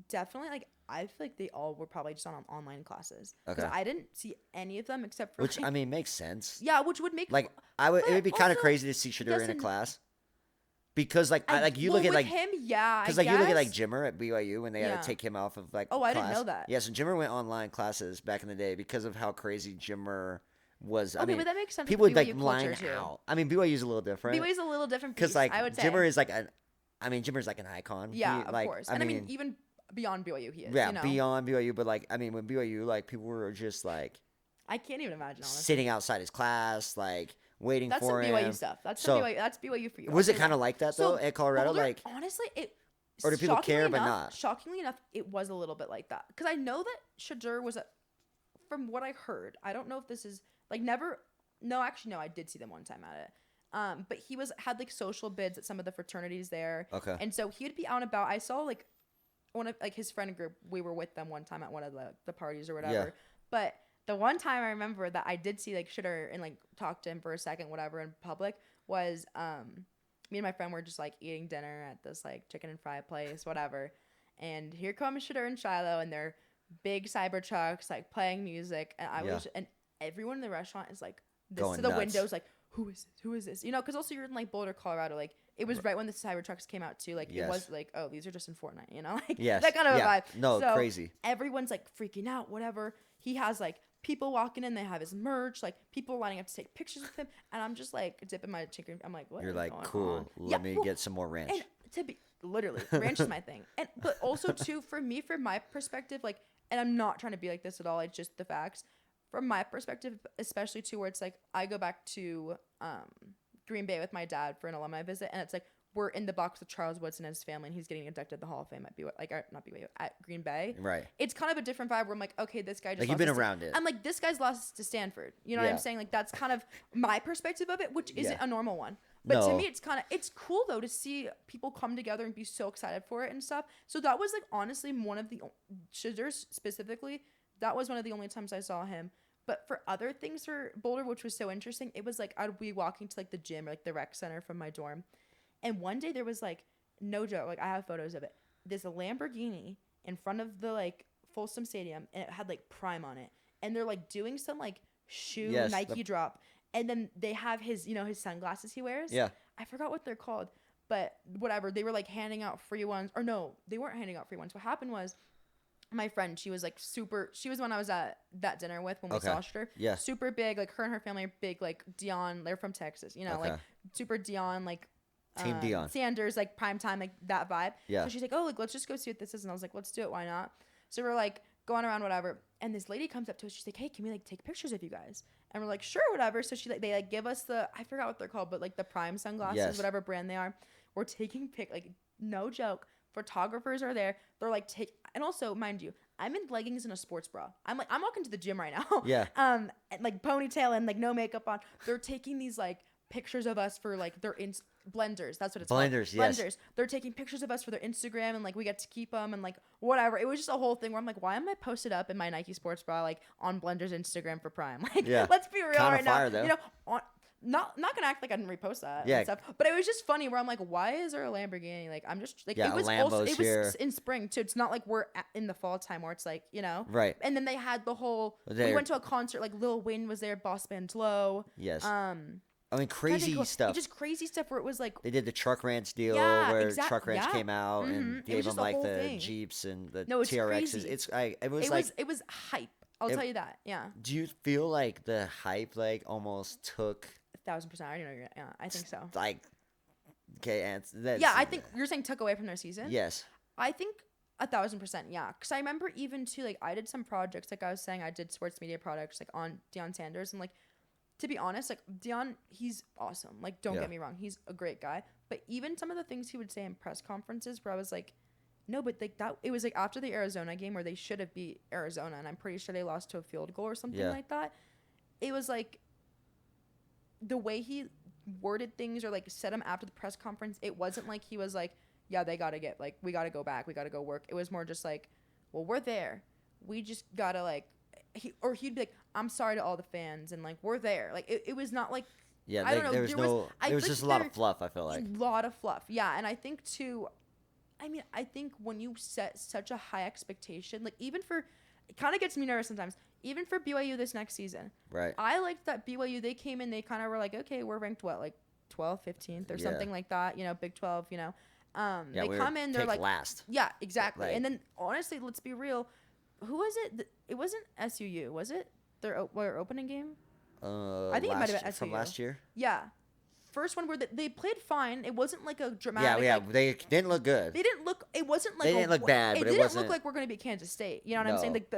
definitely like I feel like they all were probably just on online classes because Okay. I didn't see any of them except for Which like, I mean makes sense. yeah, which would make Like it would but be kind of also, crazy to see Shadur in a doesn't- class, because like you well, look at with like him, yeah, because I like you look at like guess. Jimmer at BYU when they had Yeah. to take him off of like Oh, I didn't class. know that. Yeah, so Jimmer went online classes back in the day because of how crazy Jimmer was. Okay, I mean, but that makes sense. people with would like BYU line culture, too. out. I mean, BYU's a little different BYU's a little different because beast, like I would say. Jimmer is like Jimmer's like an icon. Yeah, He, of like, course. And I mean, even beyond BYU, he is. yeah, you know? beyond BYU, but like I mean, when BYU like people were just like I can't even imagine. Honestly. sitting outside his class, like waiting That's some for BYU him. stuff. That's So, some BYU. That's BYU for you. Was I'll it say kind that. of like that So, though at Colorado? Boulder, Like, honestly, it. or do people care shockingly but enough- not? Shockingly enough, it was a little bit like that because I know that Shadur was from what I heard. I don't know if this is like never. No, actually, no. I did see them one time at it. But he had like social bids at some of the fraternities there. Okay. And so he would be out and about. I saw like one of like his friend group. We were with them one time at one of the parties or whatever. Yeah. But the one time I remember that I did see like Shadur and like talk to him for a second, whatever, in public was me and my friend were just like eating dinner at this like chicken and fry place, whatever. And here comes Shadur and Shiloh and their big cyber trucks like playing music, and and everyone in the restaurant is like this Going to the nuts. windows like who is this? Who is this? You know, because also you're in like Boulder, Colorado. Like it was right when the Cybertrucks came out too. Like Yes. it was like, oh, these are just in Fortnite. You know, like Yes. that kind of a Yeah. vibe. No, So crazy. Everyone's like freaking out. Whatever. He has like people walking in. They have his merch. Like people lining up to take pictures with him. And I'm just like dipping my chicken. I'm like, what? You're is like, going cool. on? Let me get some more ranch. And to be literally, ranch is my thing. And but also too for me, from my perspective, like, and I'm not trying to be like this at all. It's just the facts. From my perspective, especially too, where it's like I go back to Green Bay with my dad for an alumni visit, and it's like we're in the box with Charles Woodson and his family, and he's getting inducted to the Hall of Fame at not BYU, at Green Bay. Right. It's kind of a different vibe where I'm like, okay, this guy just Like, lost you've been to around it. I'm like, this guy's lost to Stanford. You know what Yeah. I'm saying? Like that's kind of my perspective of it, which isn't Yeah. a normal one. But to No. me, it's cool though to see people come together and be so excited for it and stuff. So that was like honestly one of the Shadur specifically. That was one of the only times I saw him. But for other things for Boulder, which was so interesting, it was like I'd be walking to like the gym or like the rec center from my dorm, and one day there was like no joke, like I have photos of it. There's a Lamborghini in front of the like Folsom Stadium, and it had like Prime on it, and they're like doing some like shoe Yes, Nike drop, and then they have his his sunglasses he wears. Yeah. I forgot what they're called, but whatever. They were like handing out free ones, or no, they weren't handing out free ones. What happened was, my friend, she was like super. She was when I was at that dinner with when we Okay. saw her. Yeah. Super big, like her and her family are big, like Dion. They're from Texas, you know, Okay. like super Dion, like Team Dion. Sanders, like prime time, like that vibe. Yeah. So she's like, oh, like let's just go see what this is, and I was like, let's do it. Why not? So we're like going around, whatever. And this lady comes up to us. She's like, hey, can we like take pictures of you guys? And we're like, sure, whatever. So they like give us I forgot what they're called, but like the Prime sunglasses, Yes. whatever brand they are. We're taking like no joke. Photographers are there. They're like and also mind you, I'm in leggings and a sports bra. I'm walking to the gym right now. Yeah. And like ponytail and like no makeup on. They're taking these like pictures of us for like their blenders. That's what it's Blenders, called. yes. Blenders. They're taking pictures of us for their Instagram, and like we get to keep them and like whatever. It was just a whole thing where I'm like, why am I posted up in my Nike sports bra like on Blender's Instagram for Prime? Like, Yeah. let's be real Kinda right fire, now. though. You know, not gonna act like I didn't repost that Yeah. and stuff, but it was just funny where I'm like, why is there a Lamborghini? Like I'm just like Yeah, it was a also Lambo's it was here. in spring too. It's not like we're in the fall time where it's like Right. And then they had the whole we went to a concert like Lil Wayne was there, Boss Band Low. Yes. I mean, Trying to think crazy stuff. just crazy stuff where it was like They did the Truck Ranch deal Yeah, where Truck Ranch came out and It gave was them just a like whole the thing. Jeeps and the No, it's TRXs. crazy. It was hype. I'll tell you that. Yeah. Do you feel like the hype like almost took 1,000%. I already know you're. Yeah, I think so. like okay, and that's, Yeah, I think you're saying took away from their season. yes. I think 1,000%. Yeah, because I remember even too like I did some projects like I was saying I did sports media projects like on Deion Sanders and like to be honest like Deion he's awesome. Like don't get me wrong, he's a great guy. But even some of the things he would say in press conferences where I was like, no, but like that it was like after the Arizona game where they should have beat Arizona and I'm pretty sure they lost to a field goal or something like that. It was like the way he worded things or like said them after the press conference, it wasn't like he was like, yeah, they gotta get like we gotta go back, we gotta go work. It was more just like, well, we're there, we just gotta like he'd be like, I'm sorry to all the fans and like we're there. Like it was not like I don't know. There was just a lot of fluff. I feel like a lot of fluff. Yeah, and I think too. I mean, I think when you set such a high expectation, like even for, it kind of gets me nervous sometimes. Even for BYU this next season, right? I liked that BYU. They came in, they kind of were like, okay, we're ranked what, like 12th, 15th, or something like that. You know, Big 12. You know, they come in, they're like last. Yeah, exactly. Right. And then honestly, let's be real. Who was it? It wasn't SUU, was it? Their opening game. I think it might have been SUU from last year. Yeah. First one where they played fine. It wasn't like a dramatic. Yeah. They didn't look good. They didn't look. It wasn't like they didn't look bad. But it didn't look like we're gonna be Kansas State. You know what I'm saying? Like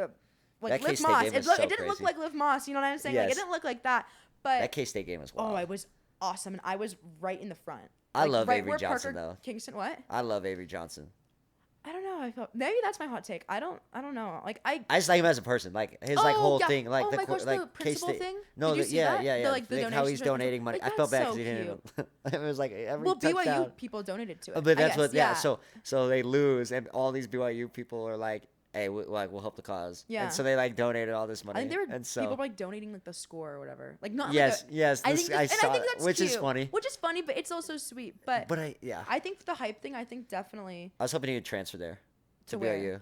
Liv Moss. It didn't look like Liv Moss. You know what I'm saying? Yes. Like it didn't look like that. But that K-State game was wild. Oh, it was awesome, and I was right in the front. I love right Avery Johnson though. Kingston, what? I love Avery Johnson. I don't know. I felt maybe that's my hot take. I don't know. Like I just like him as a person. Like his whole thing. Like oh my gosh, the principal thing. No, Did you see that? Yeah. Like how he's donating money. Like, I felt bad so because he didn't. It was like every BYU people donated to it. But that's what. Yeah. So they lose, and all these BYU people are like, hey, we'll help the cause. Yeah. And so they like donated all this money. I think there were people like donating like the score or whatever. Like not. Yes. I think that's which cute, is funny. Which is funny, but it's also sweet. But I think the hype thing. I think definitely. I was hoping he would transfer there to where? BYU.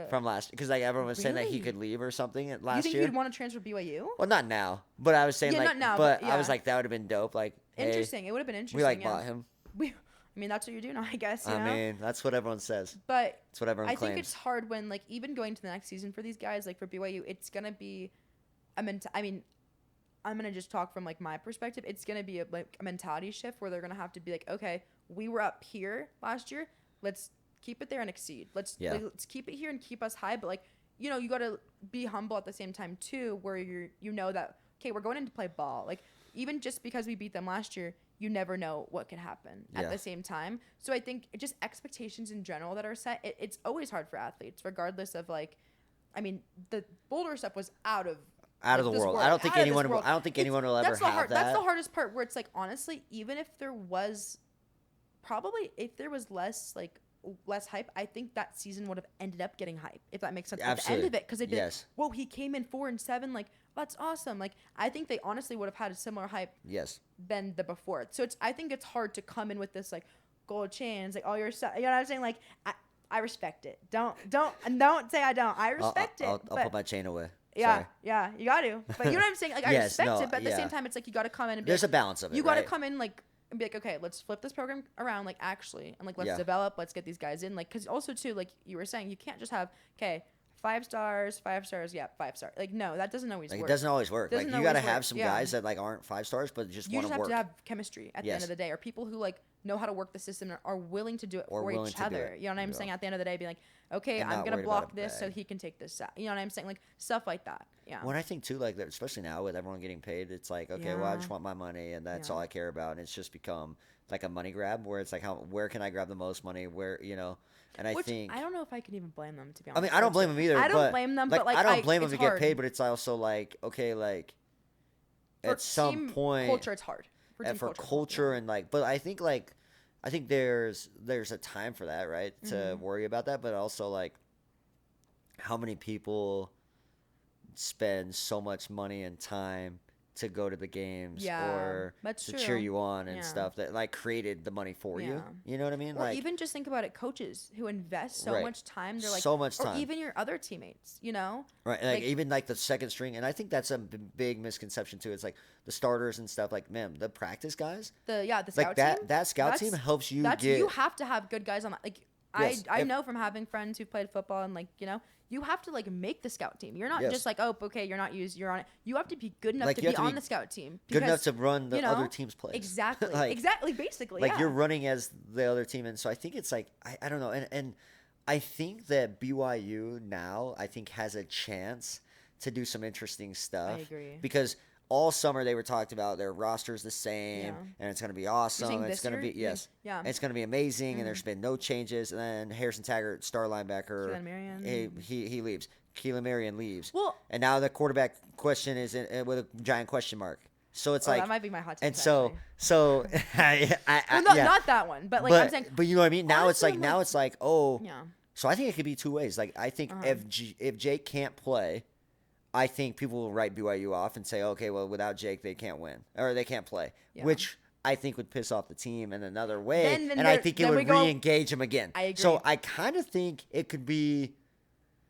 From last, because like everyone was saying that he could leave or something last year. You think he'd want to transfer BYU? Well, not now, but I was saying like, not now, but I was like that would have been dope. Like, interesting. It would have been interesting. We like bought him. I mean, that's what you're doing, I guess. You know? mean, that's what everyone says. But that's what everyone claims. I think it's hard when like even going to the next season for these guys, like for BYU, it's gonna be I mean, I'm gonna just talk from like my perspective. It's gonna be a mentality shift where they're gonna have to be like, okay, we were up here last year. Let's keep it there and exceed. Let's keep it here and keep us high. But like, you got to be humble at the same time too, where you know that okay, we're going in to play ball. Like even just because we beat them last year, you never know what could happen at the same time. So I think just expectations in general that are set. It's always hard for athletes, regardless of like, I mean, the Boulder stuff was out of the world. I don't think anyone will ever have that. That's the hardest part. Where it's like honestly, even if there was less hype, I think that season would have ended up getting hype, if that makes sense. Absolutely. At the end of it, because they'd be like, whoa, he came in 4-7, like that's awesome. Like I think they honestly would have had a similar hype than the before. So I think it's hard to come in with this like gold chains, like all your stuff. You know what I'm saying? Like I respect it. Don't say I don't. I respect it. I'll put my chain away. Yeah, you got to. But you know what I'm saying? Like I respect it, but at the same time, it's like you got to come in and be there's a balance of it. You got to come in like. And be like, okay, let's flip this program around, like actually, and like let's develop, let's get these guys in, like, because also too, like you were saying, you can't just have 5 stars, 5 stars, 5 stars. Like no, that doesn't always work. It doesn't always work. Like you got to have some guys that like aren't 5 stars, but just want to work. You just have to have chemistry at the end of the day, or people who like know how to work the system and are willing to do it for each other. You know what I'm saying? At the end of the day, be like, okay, I'm gonna block this so he can take this out. You know what I'm saying? Like stuff like that. Yeah. When I think too, like especially now with everyone getting paid, it's like okay, well I just want my money and that's all I care about, and it's just become like a money grab where it's like where can I grab the most money, where and I think I don't know if I can even blame them, to be honest. I mean I don't blame them either. I don't blame them, but like I don't blame them to hard. get paid, but it's also like okay, like at some point culture it's hard for culture and like, but I think there's a time for that, right, to worry about that, but also like how many people spend so much money and time to go to the games Yeah, or that's to true. cheer you on and Yeah. stuff that like created the money for you. Yeah. You know what I mean? Or Like, even just think about it, coaches who invest so right. much time. They're like, So much or time. even your other teammates, you know? Right, like even like the second string, and I think that's a big misconception too. It's like the starters and stuff. Like, man, the practice guys, The like scout team. that scout team helps you That's get. you have to have good guys on that. Like Yes, I know from having friends who played football and like you have to like make the scout team. You're not Yes. just like, oh, okay, you're not used, you're on it. You have to be good enough Like, to you be have to on be the scout team. good enough Because, to run the you know, other team's plays. Exactly. Like, Exactly. Basically. like Yeah. you're running as the other team, and so I think it's like I don't know, and I think that BYU now I think has a chance to do some interesting stuff. I agree. Because all summer they were talked about their roster's the same, Yeah. and it's going to be You're awesome. saying It's this going to year? be yes, Yeah. it's going to be amazing, and Mhm. there's been no changes. And then Harrison Taggart, star linebacker, Keelan Marion. he leaves. Keelan Marion leaves. Well, And now the quarterback question is with a giant question mark. So it's like, that might be my hot take. and so actually. so Well, not, yeah. not that one, but like but I'm saying. but you know what I mean. Now it's honestly, like I'm now like- it's like oh. Yeah. So I think it could be two ways. Like I think if Jake can't play, I think people will write BYU off and say, okay, well without Jake they can't win or they can't play, Yeah. which I think would piss off the team in another way, Then and I there- think it then we would go- re-engage them again. I agree. So I kind of think it could be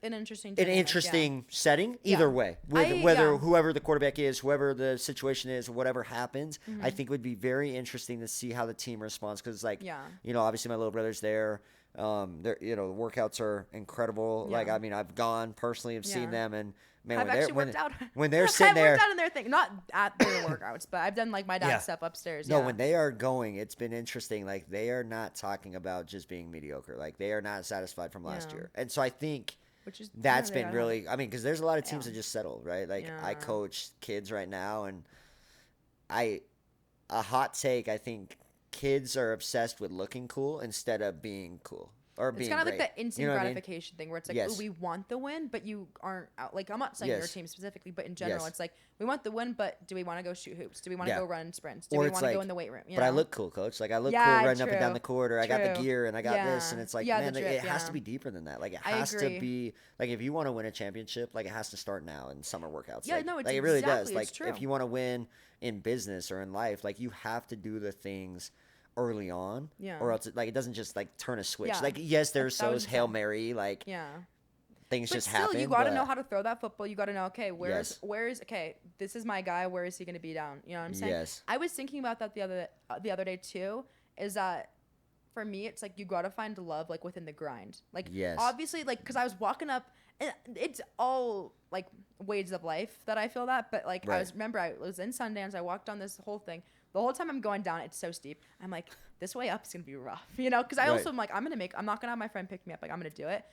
An interesting. an dynamic, yeah. interesting setting Yeah. either way, with whether yeah. whoever the quarterback is, whoever the situation is, whatever happens. Mm-hmm. I think it would be very interesting to see how the team responds because like Yeah. obviously my little brother's there. The workouts are incredible. Yeah. Like I mean I've gone personally, I've seen Yeah. them, and man I've when they're actually worked out. when they're sitting I've there. worked out in their thing, not at their workouts, but I've done like my dad's Yeah. stuff upstairs. No, yeah. when they are going, it's been interesting. Like they are not talking about just being mediocre. Like they are not satisfied from last Yeah. year, and so I think Which is that's yeah, they been are. really. I mean, because there's a lot of teams Yeah. that just settled, right? Like I Yeah. coach kids right now, and a hot take. I think kids are obsessed with looking cool instead of being cool or It's being kind of like great. that instant You know what I mean? gratification thing where it's like, Yes. oh, we want the win, but you aren't out. Like, I'm not saying your Yes. team specifically, but in general, Yes. it's like, we want the win, but do we want to go shoot hoops? Do we want to Yeah. go run sprints? Do Or we it's want to go like, in the weight room? You But I know? look cool, coach. Like I look Yeah, cool running up and down true. the court, or I got the True. gear and I got this, and Yeah. it's like, Yeah, man, the like, drip, it has to yeah. be deeper than that. Like it I has to agree. be like if you want to win a championship, like it has to start now in summer workouts. Yeah, like, no, it's like it really does. exactly- Like it's true. if you want to win in business or in life, like you have to do the things early on, Yeah. or else like it doesn't just like turn a switch. Yeah. Like yes, there's those 1000%. Hail Mary like Yeah. things But just still, happen. you got to but know how to throw that football. You got to know, okay, Yes. where's okay, this is my guy. Where is he going to be down? You know what I'm saying? Yes. I was thinking about that the other day too. Is that for me? It's like you got to find love like within the grind. Like Yes. obviously, like because I was walking up, and it's all like ways of life that I feel that. But like Right. I was in Sundance. I walked down this whole thing. The whole time I'm going down, it's so steep. I'm like, this way up is gonna be rough, you know? Because I Right. also am like, I'm not gonna have my friend pick me up. Like I'm gonna do it.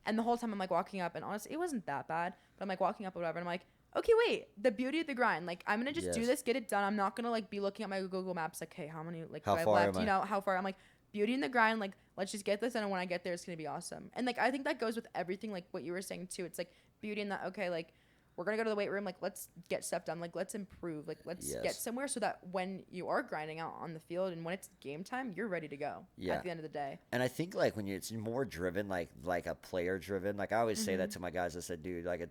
And the whole time I'm like walking up, and honestly, it wasn't that bad. But I'm like walking up or whatever, and I'm like, okay, wait, the beauty of the grind. Like I'm gonna just do Yes. this, get it done. I'm not gonna like be looking at my Google Maps, like, hey, how many like How do I have far left? am You I? know, how far? I'm like, beauty in the grind. Like let's just get this done, and when I get there, it's gonna be awesome. And like I think that goes with everything, like what you were saying too. It's like beauty in that. Okay, like we're gonna go to the weight room. Like let's get stuff done. Like let's improve. Like let's get Yes. somewhere so that when you are grinding out on the field and when it's game time, you're ready to go. Yeah. At the end of the day. And I think like when it's more driven, like a player driven, like I always say Mm-hmm. that to my guys. I said, dude, like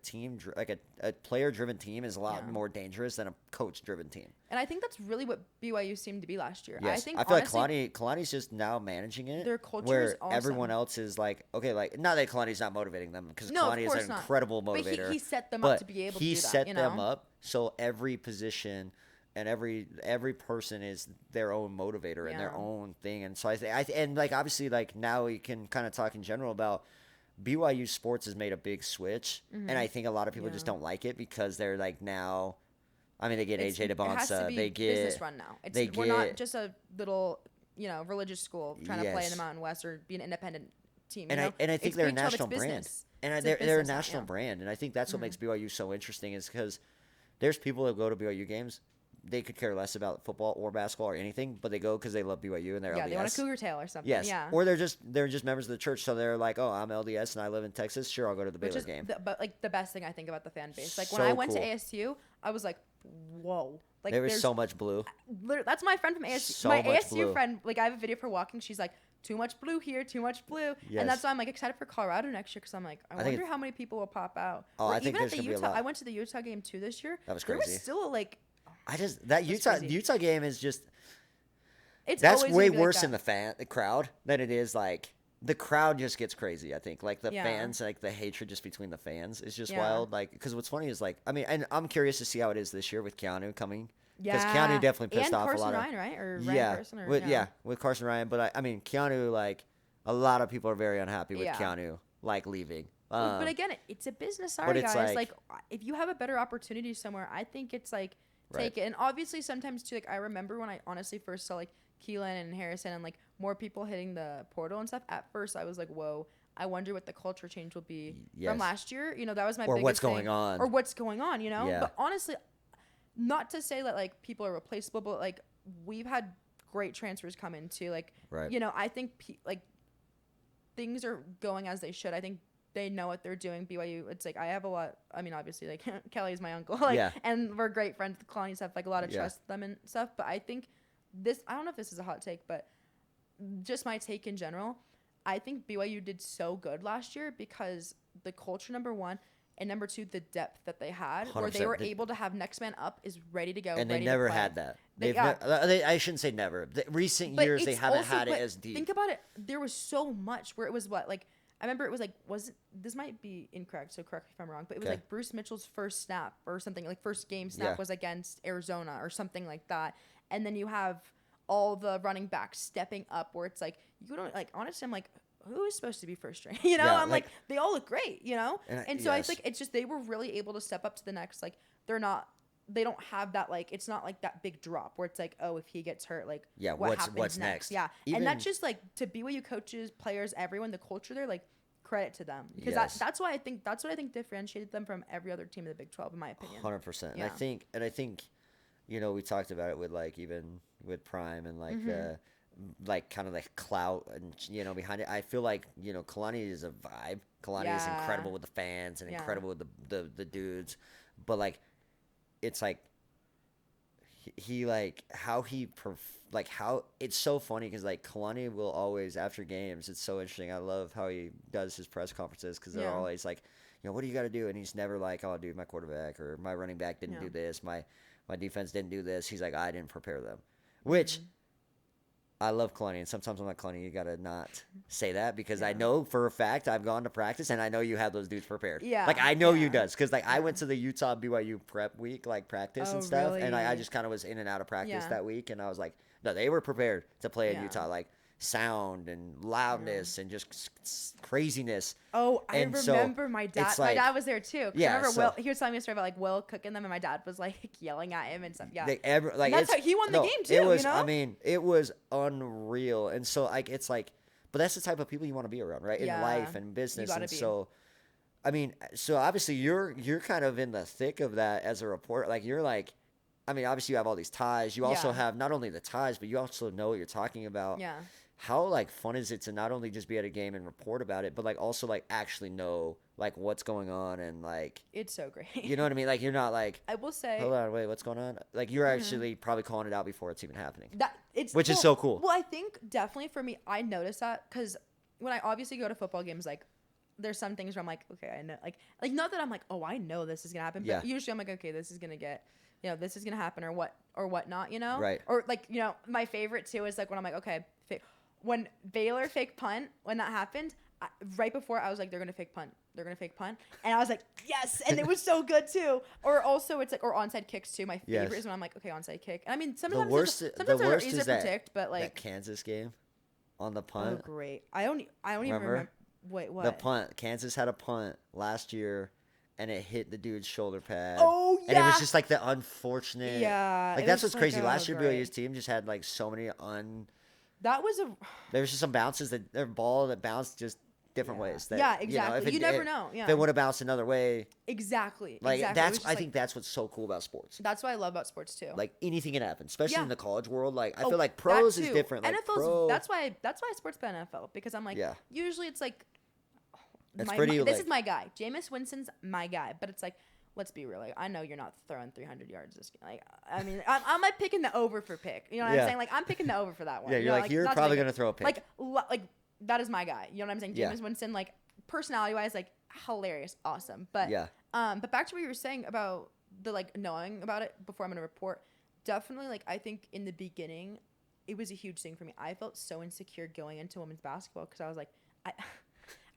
a player driven team is a lot Yeah. more dangerous than a coach driven team. And I think that's really what BYU seemed to be last year. Yes, I think feel honestly, like Kalani's just now managing it. Their culture where is awesome. everyone else is like, okay, like not that Kalani's not motivating them because No, of Kalani is course an not. incredible But motivator. he set them up but to be able to he do that, set you them know? up so every position and every person is their own motivator and their Yeah. own thing. And so and like obviously like now we can kind of talk in general about BYU sports has made a big switch, and I think a lot of people just Mm-hmm. Yeah. don't like it because they're like now. I mean, they get AJ It has to DeBonsa. be They get business run now. It's, they we're not get- just a little, religious school trying to play in Yes. the Mountain West or be an independent team. And you know? I think It's they're a Big 12, it's national brand, business. and It's they're a business now, national yeah. brand, and I think that's what makes BYU so interesting is because there's people that go to BYU games, they could care less about football or basketball or anything, but they go because they love BYU and they're Yeah, LDS. they want a cougar tail or something. Yes, Yeah. or they're just members of the church, so they're like, oh, I'm LDS and I live in Texas. Sure, I'll go to the Which Baylor is game. but like the best thing I think about the fan base. Like when So I went to cool. ASU, I was like, whoa. Like There was there's so much blue. that's my friend from ASU. So My much ASU blue. friend, like I have a video of her walking. She's like, too much blue here, too much blue, Yes. and that's why I'm like excited for Colorado next year because I'm like, I think wonder it's- how many people will pop out. Oh, Or I think even there's at the gonna be a Utah. lot. I went to the Utah game too this year. That was There crazy. was still like that That's Utah crazy. Utah game is just It's that's always way gonna be like worse in that. the crowd than it is like the crowd just gets crazy. I think like the Yeah. fans, like the hatred just between the fans is just Yeah. wild. Like because what's funny is like I mean, and I'm curious to see how it is this year with Keanu coming because Keanu Yeah. definitely pissed And off a Carson lot of Ryan, right? Or Ryan yeah Carson, or with yeah. with Carson Ryan. But I mean Keanu like a lot of people are very unhappy with Yeah. Keanu like leaving. But again, it's a business. But Sorry, it's guys. like If you have a better opportunity somewhere, I think it's like right. take it. And obviously, sometimes too. Like I remember when I honestly first saw like Keelan and Harrison and like more people hitting the portal and stuff. At first, I was like, "Whoa." I wonder what the culture change will be Yes. from last year. You know, that was my Or biggest what's thing. going on. Or what's going on. You know. Yeah. But honestly, not to say that like people are replaceable, but like we've had great transfers come in too. Like Right. you know, I think like things are going as they should. I think they know what they're doing. BYU, it's like I have a lot. I mean, obviously, like Kelly's my uncle, like, Yeah. and we're great friends with Kalani stuff. Like a lot of Yeah. trust them and stuff. But I think this. I don't know if this is a hot take, but just my take in general. I think BYU did so good last year because the culture, number one, and number two, the depth that they had, where they 100%. were able to have next man up is ready to go. And they ready to never play. had that. They- I shouldn't say never. The recent But years they it's haven't also- had it but as deep. Think about it. There was so much where it was what like I remember it was like this might be incorrect, so correct me if I'm wrong, but it was Okay. like Bruce Mitchell's first snap or something like first game snap Yeah. was against Arizona or something like that, and then you have all the running backs stepping up where it's like you don't like honestly I'm like who is supposed to be first string? You know, Yeah, I'm like they all look great, you know, And so I yes. think it's just they were really able to step up to the next like they don't have that like it's not like that big drop where it's like oh if he gets hurt like Yeah, what what's- happens what's next? yeah Even- and that's just like to BYU coaches players everyone the culture there like credit to them because Yes. that's what I think differentiated them from every other team in the Big 12 in my opinion. 100%. Yeah. And I think, you know, we talked about it with like even with Prime and like the like kind of like clout and you know behind it. I feel like you know Kalani is a vibe. Kalani is Yeah. incredible with the fans and Yeah. incredible with the dudes, but like it's like he like how like how it's so funny because like Kalani will always after games it's so interesting. I love how he does his press conferences because they're Yeah. always like you know what do you got to do and he's never like oh dude my quarterback or my running back didn't Yeah. do this my defense didn't do this. He's like I didn't prepare them, which I love Kalani, and sometimes I'm like, Kalani, you gotta not say that because I Yeah. know for a fact I've gone to practice and I know you have those dudes prepared. Yeah, like I know you yeah. does because like I went to the Utah BYU prep week like practice Oh, and stuff, and I really? just kind of was in and out of practice Yeah. that week, and I was like, no, they were prepared to play in Yeah. Utah, like sound and loudness and just craziness. Oh, I And so, remember my dad. it's My like- dad was there too. 'Cause Yeah, I remember so- Will. He was telling me a story about like Will cooking them, and my dad was like yelling at him and stuff. Yeah, They ever like that's it's- how he won the no, game, too, It you was, know? I mean, it was unreal, and so like it's like, but that's the type of people you want to be around, right? In Yeah, life and business, gotta and be. so, I mean, so obviously you're kind of in the thick of that as a reporter. Like you're like, I mean, obviously you have all these ties. You also Yeah. have not only the ties, but you also know what you're talking about. yeah. How like fun is it to not only just be at a game and report about it, but like also like actually know like what's going on and like It's so great. you know what I mean? Like you're not like. I will say Hold on, wait, what's going on? Like you're actually probably calling it out before it's even happening. that it's Which is so cool. Well, I think definitely for me, I noticed that because when I obviously go to football games, like there's some things where I'm like, okay, I know, like not that I'm like, oh, I know this is gonna happen, Yeah. but usually I'm like, okay, this is gonna get, you know, this is gonna happen or whatnot, you know, Right. Or like, you know, my favorite too is like when I'm like, okay, when Baylor fake punt when that happened. Right before I was like, they're gonna fake punt, and I was like, yes, and it was so good too. Or also it's like or onside kicks too. My favorite Yes. is when I'm like, okay, onside kick. And I mean, sometimes worst sometimes they're easier is to that predict, but that like Kansas game on the oh punt. great, I don't even remember. Wait, what? The punt. Kansas had a punt last year, and it hit the dude's shoulder pad. Oh, And it was yeah. just like the unfortunate. Yeah, Like it that's was what's like, crazy. oh, Last year, great. BYU's team just had like so many That was a There was just some bounces that their ball that bounced just different Yeah. ways. That, Yeah, You, know, exactly. if it, You never it- know, yeah. If it would have bounced another way, exactly. like exactly. It was that's just, I like- think that's what's so cool about sports. that's what I love about sports too. Like anything can happen, especially Yeah. in the college world. Like I Oh, feel like that pros is too. different. Like NFL's pro, that's why I sports bet NFL because I'm like Yeah. usually it's like It's pretty, this like- is my guy. Jameis Winston's my guy, but it's like let's be real. Like I know you're not throwing 300 yards this game. Like I mean I'm like picking the over for pick. You know what Yeah. I'm saying? Like I'm picking the over for that one. Yeah, You you're know, like you're not to probably make it- gonna throw a pick. like that is my guy. You know what I'm saying? Yeah. Jameis Winston, like personality wise, like hilarious, awesome. But Yeah. but back to what you were saying about the like knowing about it before I'm gonna report. definitely like I think in the beginning, it was a huge thing for me. I felt so insecure going into women's basketball because I was like, I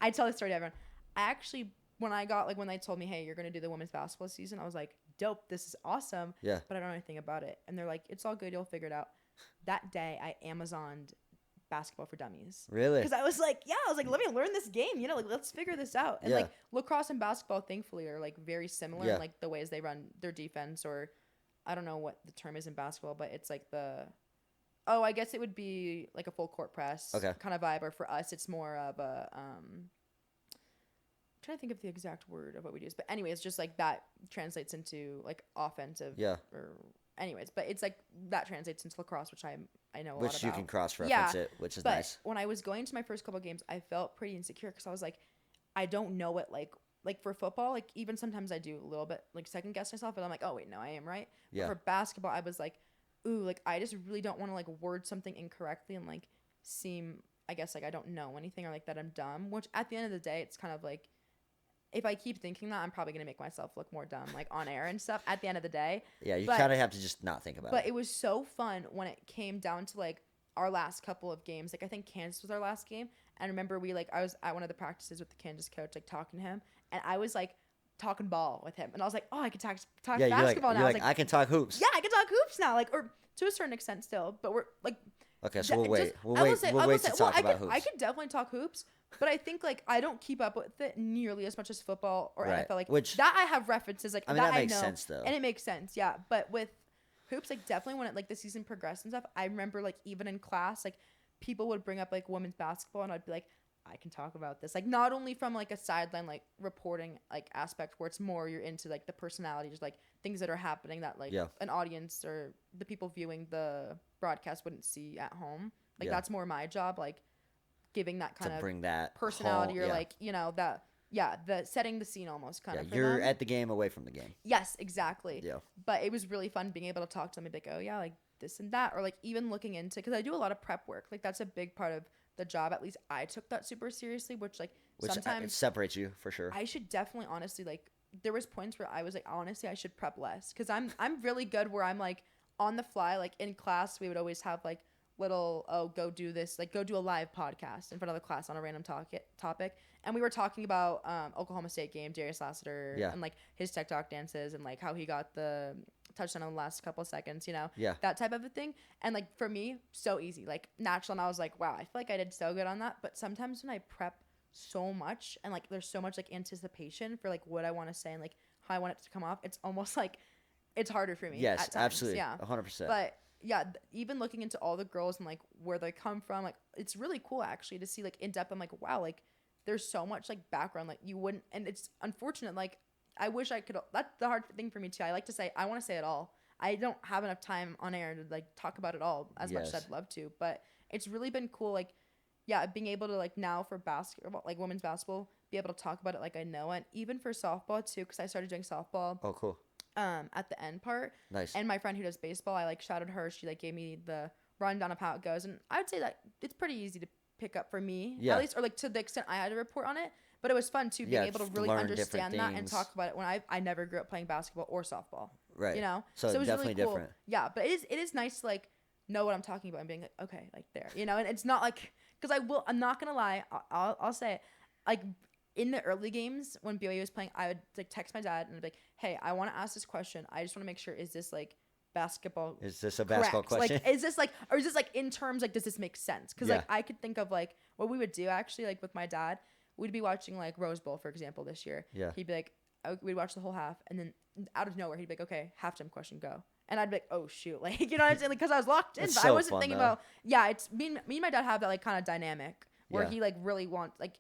I tell this story to everyone. I actually when they told me, hey, you're gonna do the women's basketball season, I was like, dope, this is awesome. Yeah. But I don't know anything about it, and they're like, it's all good, you'll figure it out. That day, I Amazoned basketball for dummies. Really? Because I was like, let me learn this game, like let's figure this out. And like lacrosse and basketball, thankfully, are like very similar in like the ways they run their defense, or I don't know what the term is in basketball, but it's like I guess it would be like a full court press kind of vibe, or for us, it's more of a I'm trying to think of the exact word of what we do. But anyways, just like that translates into like offensive. Yeah. Or anyways, but it's like that translates into lacrosse, which I know a lot about. Which you can cross-reference it, which is nice. When I was going to my first couple of games, I felt pretty insecure because I was like, I don't know what like for football, like even sometimes I do a little bit like second guess myself, but I'm like, oh wait, no, I am right. Yeah. But for basketball, I was like, ooh, like I just really don't want to like word something incorrectly and like seem, I guess, like I don't know anything or like that I'm dumb. Which at the end of the day, it's kind of like, if I keep thinking that, I'm probably gonna make myself look more dumb, like on air and stuff. At the end of the day, yeah, you kind of have to just not think about it. But it was so fun when it came down to like our last couple of games. Like I think Kansas was our last game, and I remember I was at one of the practices with the Kansas coach, like talking to him, and I was like talking ball with him, and I was like, oh, I can talk basketball now. You're like, I can talk hoops. Yeah, I can talk hoops now, like, or to a certain extent still, but we're like. Okay, so we'll wait to talk about hoops. I could definitely talk hoops, but I think like I don't keep up with it nearly as much as football or NFL. Like that I have references like that makes I know, sense though, and it makes sense, yeah. But with hoops, like definitely when it like the season progressed and stuff, I remember like even in class, like people would bring up like women's basketball, and I'd be like, I can talk about this, like not only from like a sideline like reporting like aspect where it's more you're into like the personality, just like things that are happening that like an audience or the people viewing the broadcast wouldn't see at home. Like that's more my job, like giving that kind of bring that personality or like that the setting the scene almost kind of. For you're them. at the game away from the game. Yes, exactly. Yeah. But it was really fun being able to talk to them and be like, oh yeah, like this and that, or like even looking into, because I do a lot of prep work. Like that's a big part of the job. At least I took that super seriously, which sometimes it separates you for sure. I should definitely honestly like. There was points where I was like, honestly, I should prep less, because I'm really good where I'm like on the fly. Like in class, we would always have like little go do this, like go do a live podcast in front of the class on a random topic, and we were talking about Oklahoma State game, Darius Lassiter, and like his TikTok dances and like how he got the touchdown in the last couple seconds, that type of a thing. And like for me, so easy, like natural, and I was like, wow, I feel like I did so good on that. But sometimes when I prep so much and like there's so much like anticipation for like what I want to say and like how I want it to come off, it's almost like it's harder for me. Yes, at times. absolutely. Yeah, 100%. But yeah, even looking into all the girls and like where they come from, like it's really cool actually to see like in depth. I'm like, wow, like there's so much like background, like you wouldn't, and it's unfortunate. Like I wish I could. That's the hard thing for me too. I like to say, I want to say it all. I don't have enough time on air to like talk about it all as much as I'd love to, but it's really been cool. Like, yeah, being able to like now for basketball, like women's basketball, be able to talk about it like I know it. Even for softball too, because I started doing softball. Oh, cool. At the end part. Nice. And my friend who does baseball, I like shouted her. She like gave me the rundown of how it goes, and I would say that it's pretty easy to pick up for me, at least, or like to the extent I had to report on it. But it was fun too, being able to really understand that and talk about it when I never grew up playing basketball or softball. Right. So it was definitely really cool. Different. Yeah, but it is nice to like know what I'm talking about and being like, okay, like there, and it's not like, because I'm not gonna lie, I'll say it, like in the early games when BYU was playing, I would like text my dad and I'd be like, hey, I want to ask this question. I just want to make sure, is this like basketball? Is this a basketball question? Like, is this like, or is this like in terms, like, does this make sense? Because like I could think of like what we would do actually, like with my dad, we'd be watching like Rose Bowl, for example, this year. Yeah. He'd be like, we'd watch the whole half, and then out of nowhere, he'd be like, okay, halftime question, go. And I'd be like, oh shoot, like, you know what I'm saying? Because I was locked in, but I wasn't thinking about, it's me and my dad have that like kind of dynamic where he like really wants, like,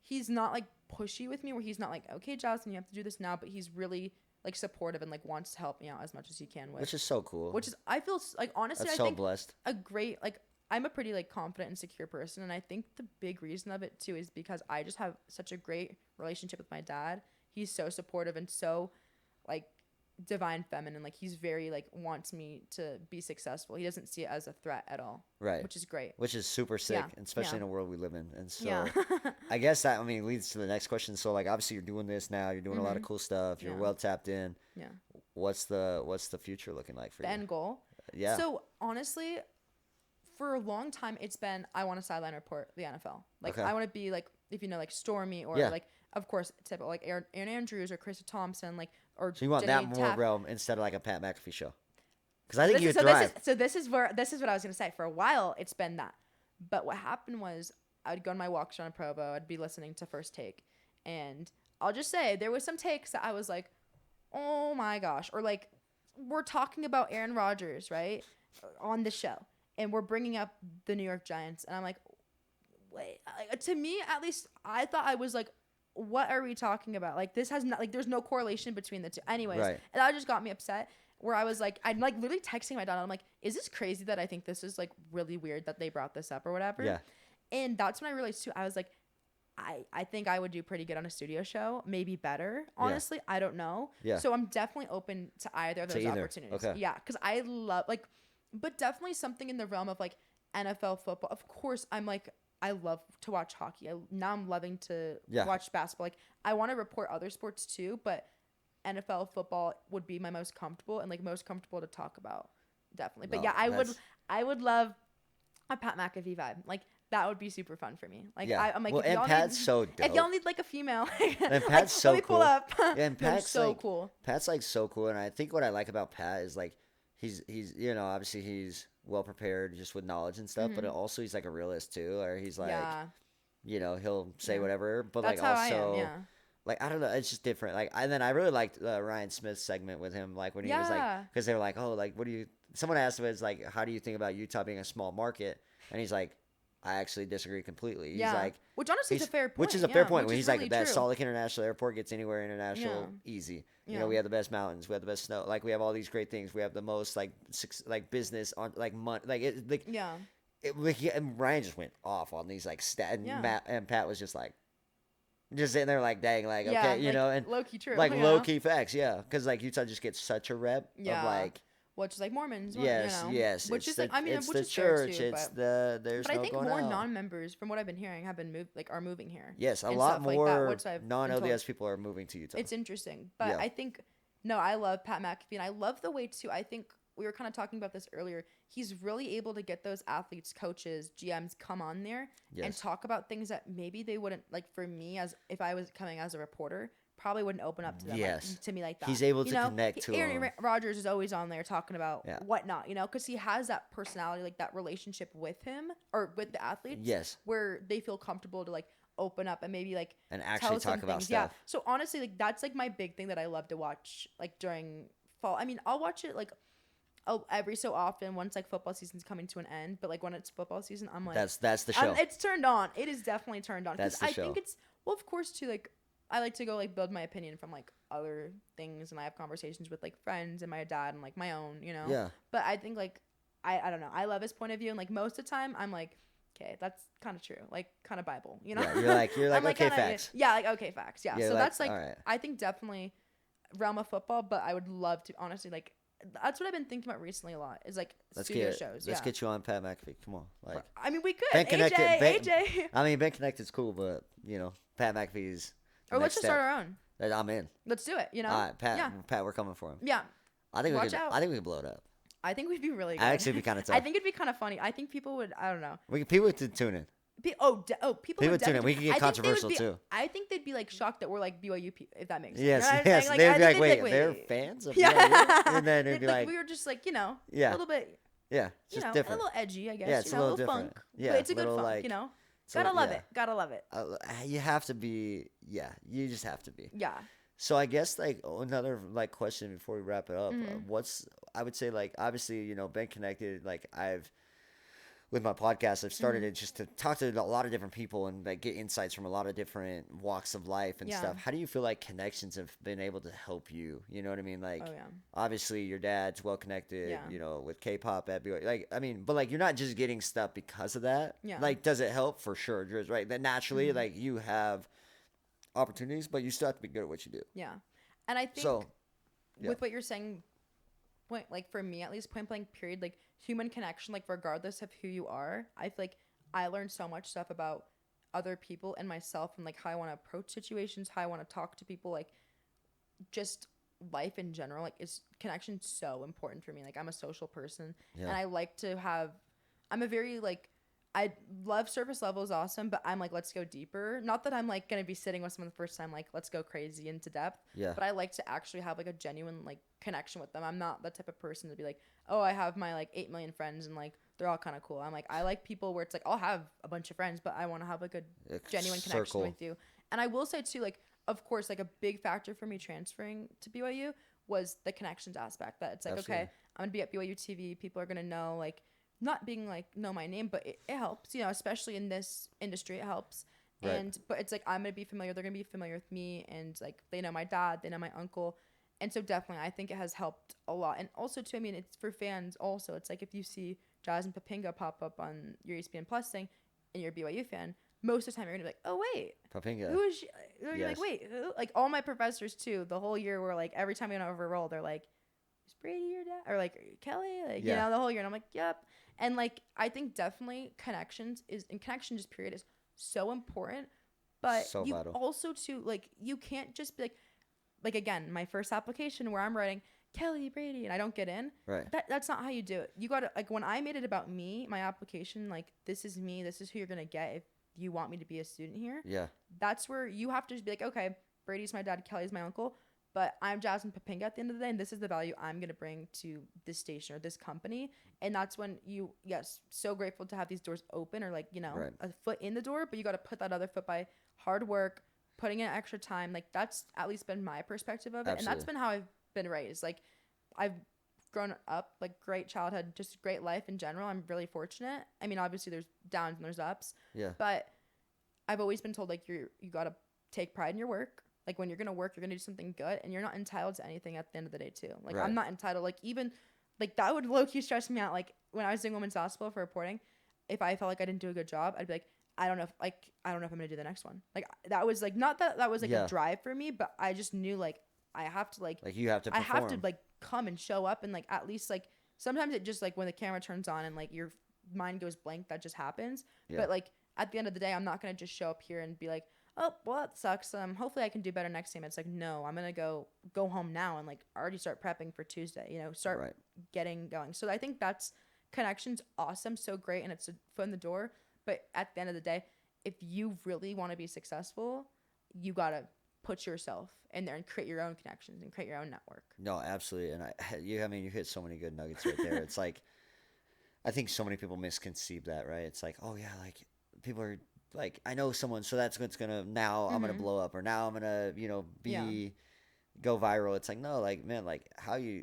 he's not like pushy with me, where he's not like, okay, Jocelyn, you have to do this now, but he's really like supportive and like wants to help me out as much as he can with. Which is so cool. Which is, I feel like, honestly, That's I think blessed. a great, like, I'm a pretty like confident and secure person, and I think the big reason of it too is because I just have such a great relationship with my dad. He's so supportive and so like divine feminine. Like he's very like wants me to be successful. He doesn't see it as a threat at all. Right. Which is great. Which is super sick, especially in the world we live in. And so I guess that, leads to the next question. So like obviously you're doing this now, you're doing a lot of cool stuff, you're well tapped in. Yeah. What's the future looking like for you? The end goal. Yeah. So honestly, for a long time, it's been I want to sideline report the NFL. Like Okay. I want to be like if you know like Stormy or Yeah. like of course typical like Aaron Andrews or Krista Thompson like or So you want that Janae more Taff. realm instead of like a Pat McAfee show? Because I So think this you is would so this is thrive. so this is where this is what I was gonna say. For a while, it's been that. But what happened was I would go on my walks around Provo. I'd be listening to First Take, and I'll just say there was some takes that I was like, oh my gosh, or like we're talking about Aaron Rodgers right on the show, and we're bringing up the New York Giants, and I'm like, wait, to me at least, I thought I was like. What are we talking about? Like this has not like there's no correlation between the two. Anyways, Right. and that just got me upset where I was like, I'm like literally texting my dad. I'm like, is this crazy that I think this is like really weird that they brought this up or whatever? Yeah. And that's when I realized too, I was like, I think I would do pretty good on a studio show, maybe better. Honestly, I don't know. Yeah. So I'm definitely open to either of To those either. opportunities. Okay. Yeah, because I love like, but definitely something in the realm of like NFL football. Of course, I'm like I love to watch hockey. Now I'm loving to watch basketball. Like I want to report other sports too, but NFL football would be my most comfortable and like most comfortable to talk about. Definitely. But No, yeah, I would love a Pat McAfee vibe. Like that would be super fun for me. Like Yeah. I'm like well, if and y'all Pat's need, so dope. if y'all need like a female And Pat's like, so let me pull cool. up. Yeah, and No, Pat's so like, cool. Pat's like so cool, and I think what I like about Pat is like he's you know obviously he's well prepared just with knowledge and stuff, but also he's like a realist too, or he's like you know he'll say whatever, but That's like how I am, also yeah. like I don't know, it's just different. Like and then I really liked Ryan Smith's segment with him, like when he was like Yeah. because they were like, oh, like what do you? Someone asked him, it's like, how do you think about Utah being a small market? And he's like, I actually disagree completely. He's like, which honestly is a fair point. which is a fair point. Which When is he's really like, that true. Salt Lake International Airport gets anywhere international easy. You know, we have the best mountains, we have the best snow. Like we have all these great things. We have the most like business on like money. Like it, like and Ryan just went off on these like stat. And Pat was just like, just sitting there like, dang, like okay, you like, know, and low key true, like low key facts, yeah, because like Utah just gets such a rep of like. Which is like Mormons, yes, you know? yes. Which is like, I mean, it's which the is fair church. too, It's the there's but no I think going more out. non-members, from what I've been hearing, have been are moving here. Yes, a and lot stuff more like that, which I've been told. non-LDS people are moving to Utah. It's interesting, but I think no, I love Pat McAfee, and I love the way too. I think we were kind of talking about this earlier. He's really able to get those athletes, coaches, GMs come on there and talk about things that maybe they wouldn't like. For me, as if I was coming as a reporter, probably wouldn't open up to them to me like that. He's able to connect to Aaron Rodgers is always on there talking about whatnot, you know, because he has that personality, like that relationship with him or with the athletes. Yes. Where they feel comfortable to like open up and maybe like and actually talk about stuff. Yeah. So honestly, like that's like my big thing that I love to watch like during fall. I mean, I'll watch it like every so often once like football season's coming to an end, but like when it's football season, I'm like that's the show. It's turned on. It is definitely turned on because I think it's of course too like I like to go like build my opinion from like other things, and I have conversations with like friends and my dad and like my own, you know. Yeah. But I think like I don't know. I love his point of view, and like most of the time I'm like, okay, that's kind of true, like kind of Bible, you know. Yeah, you're like okay, facts. Yeah, like okay, facts. Yeah. You're so like, that's like right. I think definitely realm of football, but I would love to honestly like. That's what I've been thinking about recently a lot. Is like studio shows. Let's get you on Pat McAfee. Come on, like. I mean, we could. Benconnected. AJ. I mean, Benconnected's cool, but you know, Pat McAfee's. Or let's just start our own. I'm in. Let's do it. You know. All right, Pat, we're coming for him. Yeah. I think we could blow it up. I think we'd be really good. Actually, it'd be kind of tough. I think it'd be kind of funny. I think people would. I don't know. People would tune in. People would tune in. We could get controversial too. I think they'd be like shocked that we're like BYU people, if that makes sense. Yes, you know yes. like, They'd be like, wait, they're fans of BYU? And then it'd be like, we were just like, you know, a little bit, just different. a little edgy, I guess. Yeah, it's a little different. Funk, yeah, but it's a good little, funk, like, you know. Gotta love it. Gotta love it. You have to be. Yeah, you just have to be. Yeah. So I guess like another like question before we wrap it up. Mm-hmm. I would say like obviously Benconnected, like with my podcast I've started it just to talk to a lot of different people and like get insights from a lot of different walks of life and stuff. How do you feel like connections have been able to help you? You know what I mean? Like obviously your dad's well connected, you know, with K-pop at BYU. Like I mean, but like you're not just getting stuff because of that. Yeah. Like does it help? For sure, right? That naturally like you have opportunities, but you still have to be good at what you do. Yeah. And I think with what you're saying, like for me at least, point blank period, like human connection, like regardless of who you are, I feel like I learned so much stuff about other people and myself and like how I want to approach situations, how I want to talk to people, like just life in general, like is connection so important for me. Like I'm a social person, and Yeah. I like to have. I'm a very like. I love surface level is awesome, but I'm like, let's go deeper. Not that I'm like gonna be sitting with someone the first time, like let's go crazy into depth. Yeah. But I like to actually have like a genuine like connection with them. I'm not the type of person to be like, oh, I have my like 8 million friends and like they're all kind of cool. I'm like, I like people where it's like I'll have a bunch of friends, but I want to have like a genuine connection Circle. with you. And I will say too, like of course, like a big factor for me transferring to BYU was the connections aspect. That it's like, Absolutely. okay, I'm gonna be at BYU TV. People are gonna know like not being like know my name, but it helps, you know, especially in this industry, it helps. Right. And but it's like I'm gonna be familiar. They're gonna be familiar with me, and like they know my dad, they know my uncle, and so definitely I think it has helped a lot. And also too, I mean, it's for fans also. It's like if you see Jasmine Papinga pop up on your ESPN Plus thing, and you're a BYU fan, most of the time you're gonna be like, oh wait, Papinga. who is she? You're Yes. like, wait, who? Like all my professors too, the whole year were like, every time we went over a roll, they're like, is Brady your dad? Or like Kelly? Like, you Yeah. know, the whole year. And I'm like, yep. And like, I think definitely connections is, and connection just period is so important. But So you vital. also too, like, you can't just be like again, my first application where I'm writing Kelly Brady and I don't get in. Right. That's not how you do it. You gotta like when I made it about me, my application, like this is me, this is who you're gonna get if you want me to be a student here. Yeah. That's where you have to just be like, okay, Brady's my dad, Kelly's my uncle, but I'm Jasmine Papinga at the end of the day, and this is the value I'm gonna bring to this station or this company. And that's when you, yes, so grateful to have these doors open or like, you know, Right. a foot in the door, but you got to put that other foot by hard work, putting in extra time. Like that's at least been my perspective of it. Absolutely. And that's been how I've been raised. Like I've grown up, like great childhood, just great life in general. I'm really fortunate. I mean, obviously there's downs and there's ups, Yeah. but I've always been told like you got to take pride in your work. Like when you're going to work, you're going to do something good and you're not entitled to anything at the end of the day too. Like Right. I'm not entitled, like even like that would low key stress me out. Like when I was doing women's basketball for reporting, if I felt like I didn't do a good job, I'd be like, I don't know if I'm gonna do the next one. Like that was like not that was like Yeah. a drive for me, but I just knew like I have to like you have to I perform. have to like come and show up and like at least like sometimes it just like when the camera turns on and like your mind goes blank, that just happens. Yeah. But like at the end of the day, I'm not gonna just show up here and be like, oh well that sucks. Hopefully I can do better next time. It's like no, I'm gonna go home now and like already start prepping for Tuesday. You know, start Right. getting going. So I think that's connections awesome, so great, and it's a foot in the door. But at the end of the day, if you really want to be successful, you gotta put yourself in there and create your own connections and create your own network. No, absolutely. And I mean, you hit so many good nuggets right there. It's like, I think so many people misconceive that, right? It's like, oh yeah, like people are like, I know someone, so that's what's gonna now I'm gonna blow up, or now I'm gonna, be Yeah. go viral. It's like, no, like, man, like how you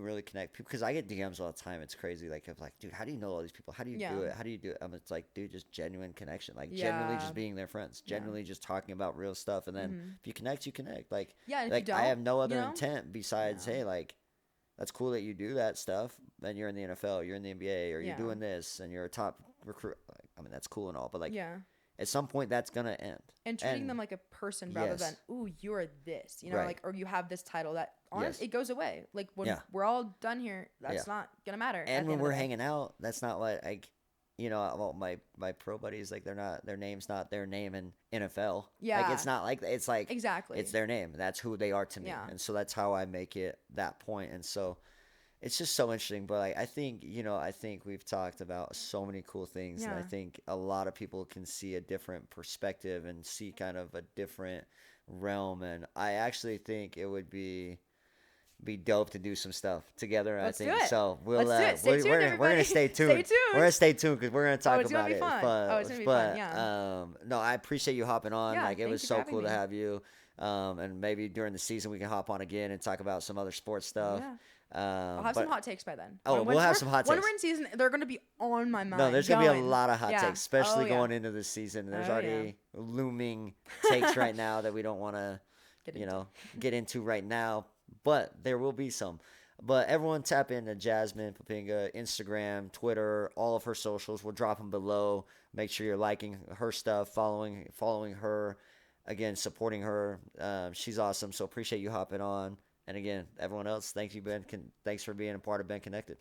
really connect people, because I get DMs all the time. It's crazy. Like, I'm like, dude, how do you know all these people? How do you Yeah. do it? How do you do it? It's like, dude, just genuine connection, like genuinely Yeah. just being their friends, Yeah. genuinely just talking about real stuff, and then if you connect, you connect. Like, Yeah, and if like you I don't, have no other you know? intent besides, Yeah. hey, like, that's cool that you do that stuff. Then you're in the NFL, you're in the NBA, or you're Yeah. doing this, and you're a top recruit. Like, I mean, that's cool and all, but like, Yeah. at some point, that's gonna end. And treating them like a person rather than, ooh, you're this, you know, Right. like, or you have this title that honest, Yes. it goes away. Like when Yeah. we're all done here, that's Yeah. not gonna matter. at And the when end of we're the day. hanging out, that's not what, like, well, my pro buddies, like, their name's not their name in NFL. Yeah. Like, it's not like, it's like, Exactly. it's their name. That's who they are to me. Yeah. And so that's how I make it that point. And so it's just so interesting. But like, I think, I think we've talked about so many cool things. And I Yeah. think a lot of people can see a different perspective and see kind of a different realm. And I actually think it would be dope to do some stuff together. Let's I do think it. so. We'll Let's do it. Stay tuned, we're gonna everybody. stay tuned. Stay tuned. We're gonna stay tuned because we're gonna talk it's gonna about be it. fun. But, It's gonna be fun, yeah. no, I appreciate you hopping on. Yeah, Like, it thank was you for so having cool to me. have you. And maybe during the season we can hop on again and talk about some other sports stuff. Yeah. I'll have some hot takes by then. Oh, we'll have some hot When takes. we're in season, they're gonna be on my mind. No, there's gonna be a going. lot of hot Yeah. takes, especially Oh, yeah. going into the season. There's Oh, already looming takes right now that we don't want to, Get into. get into right now. But there will be some. But everyone tap into Jasmine Papinga, Instagram, Twitter, all of her socials. We'll drop them below. Make sure you're liking her stuff, following her, again, supporting her. She's awesome. So appreciate you hopping on. And again, everyone else, thank you, Ben. Thanks for being a part of Ben Connected.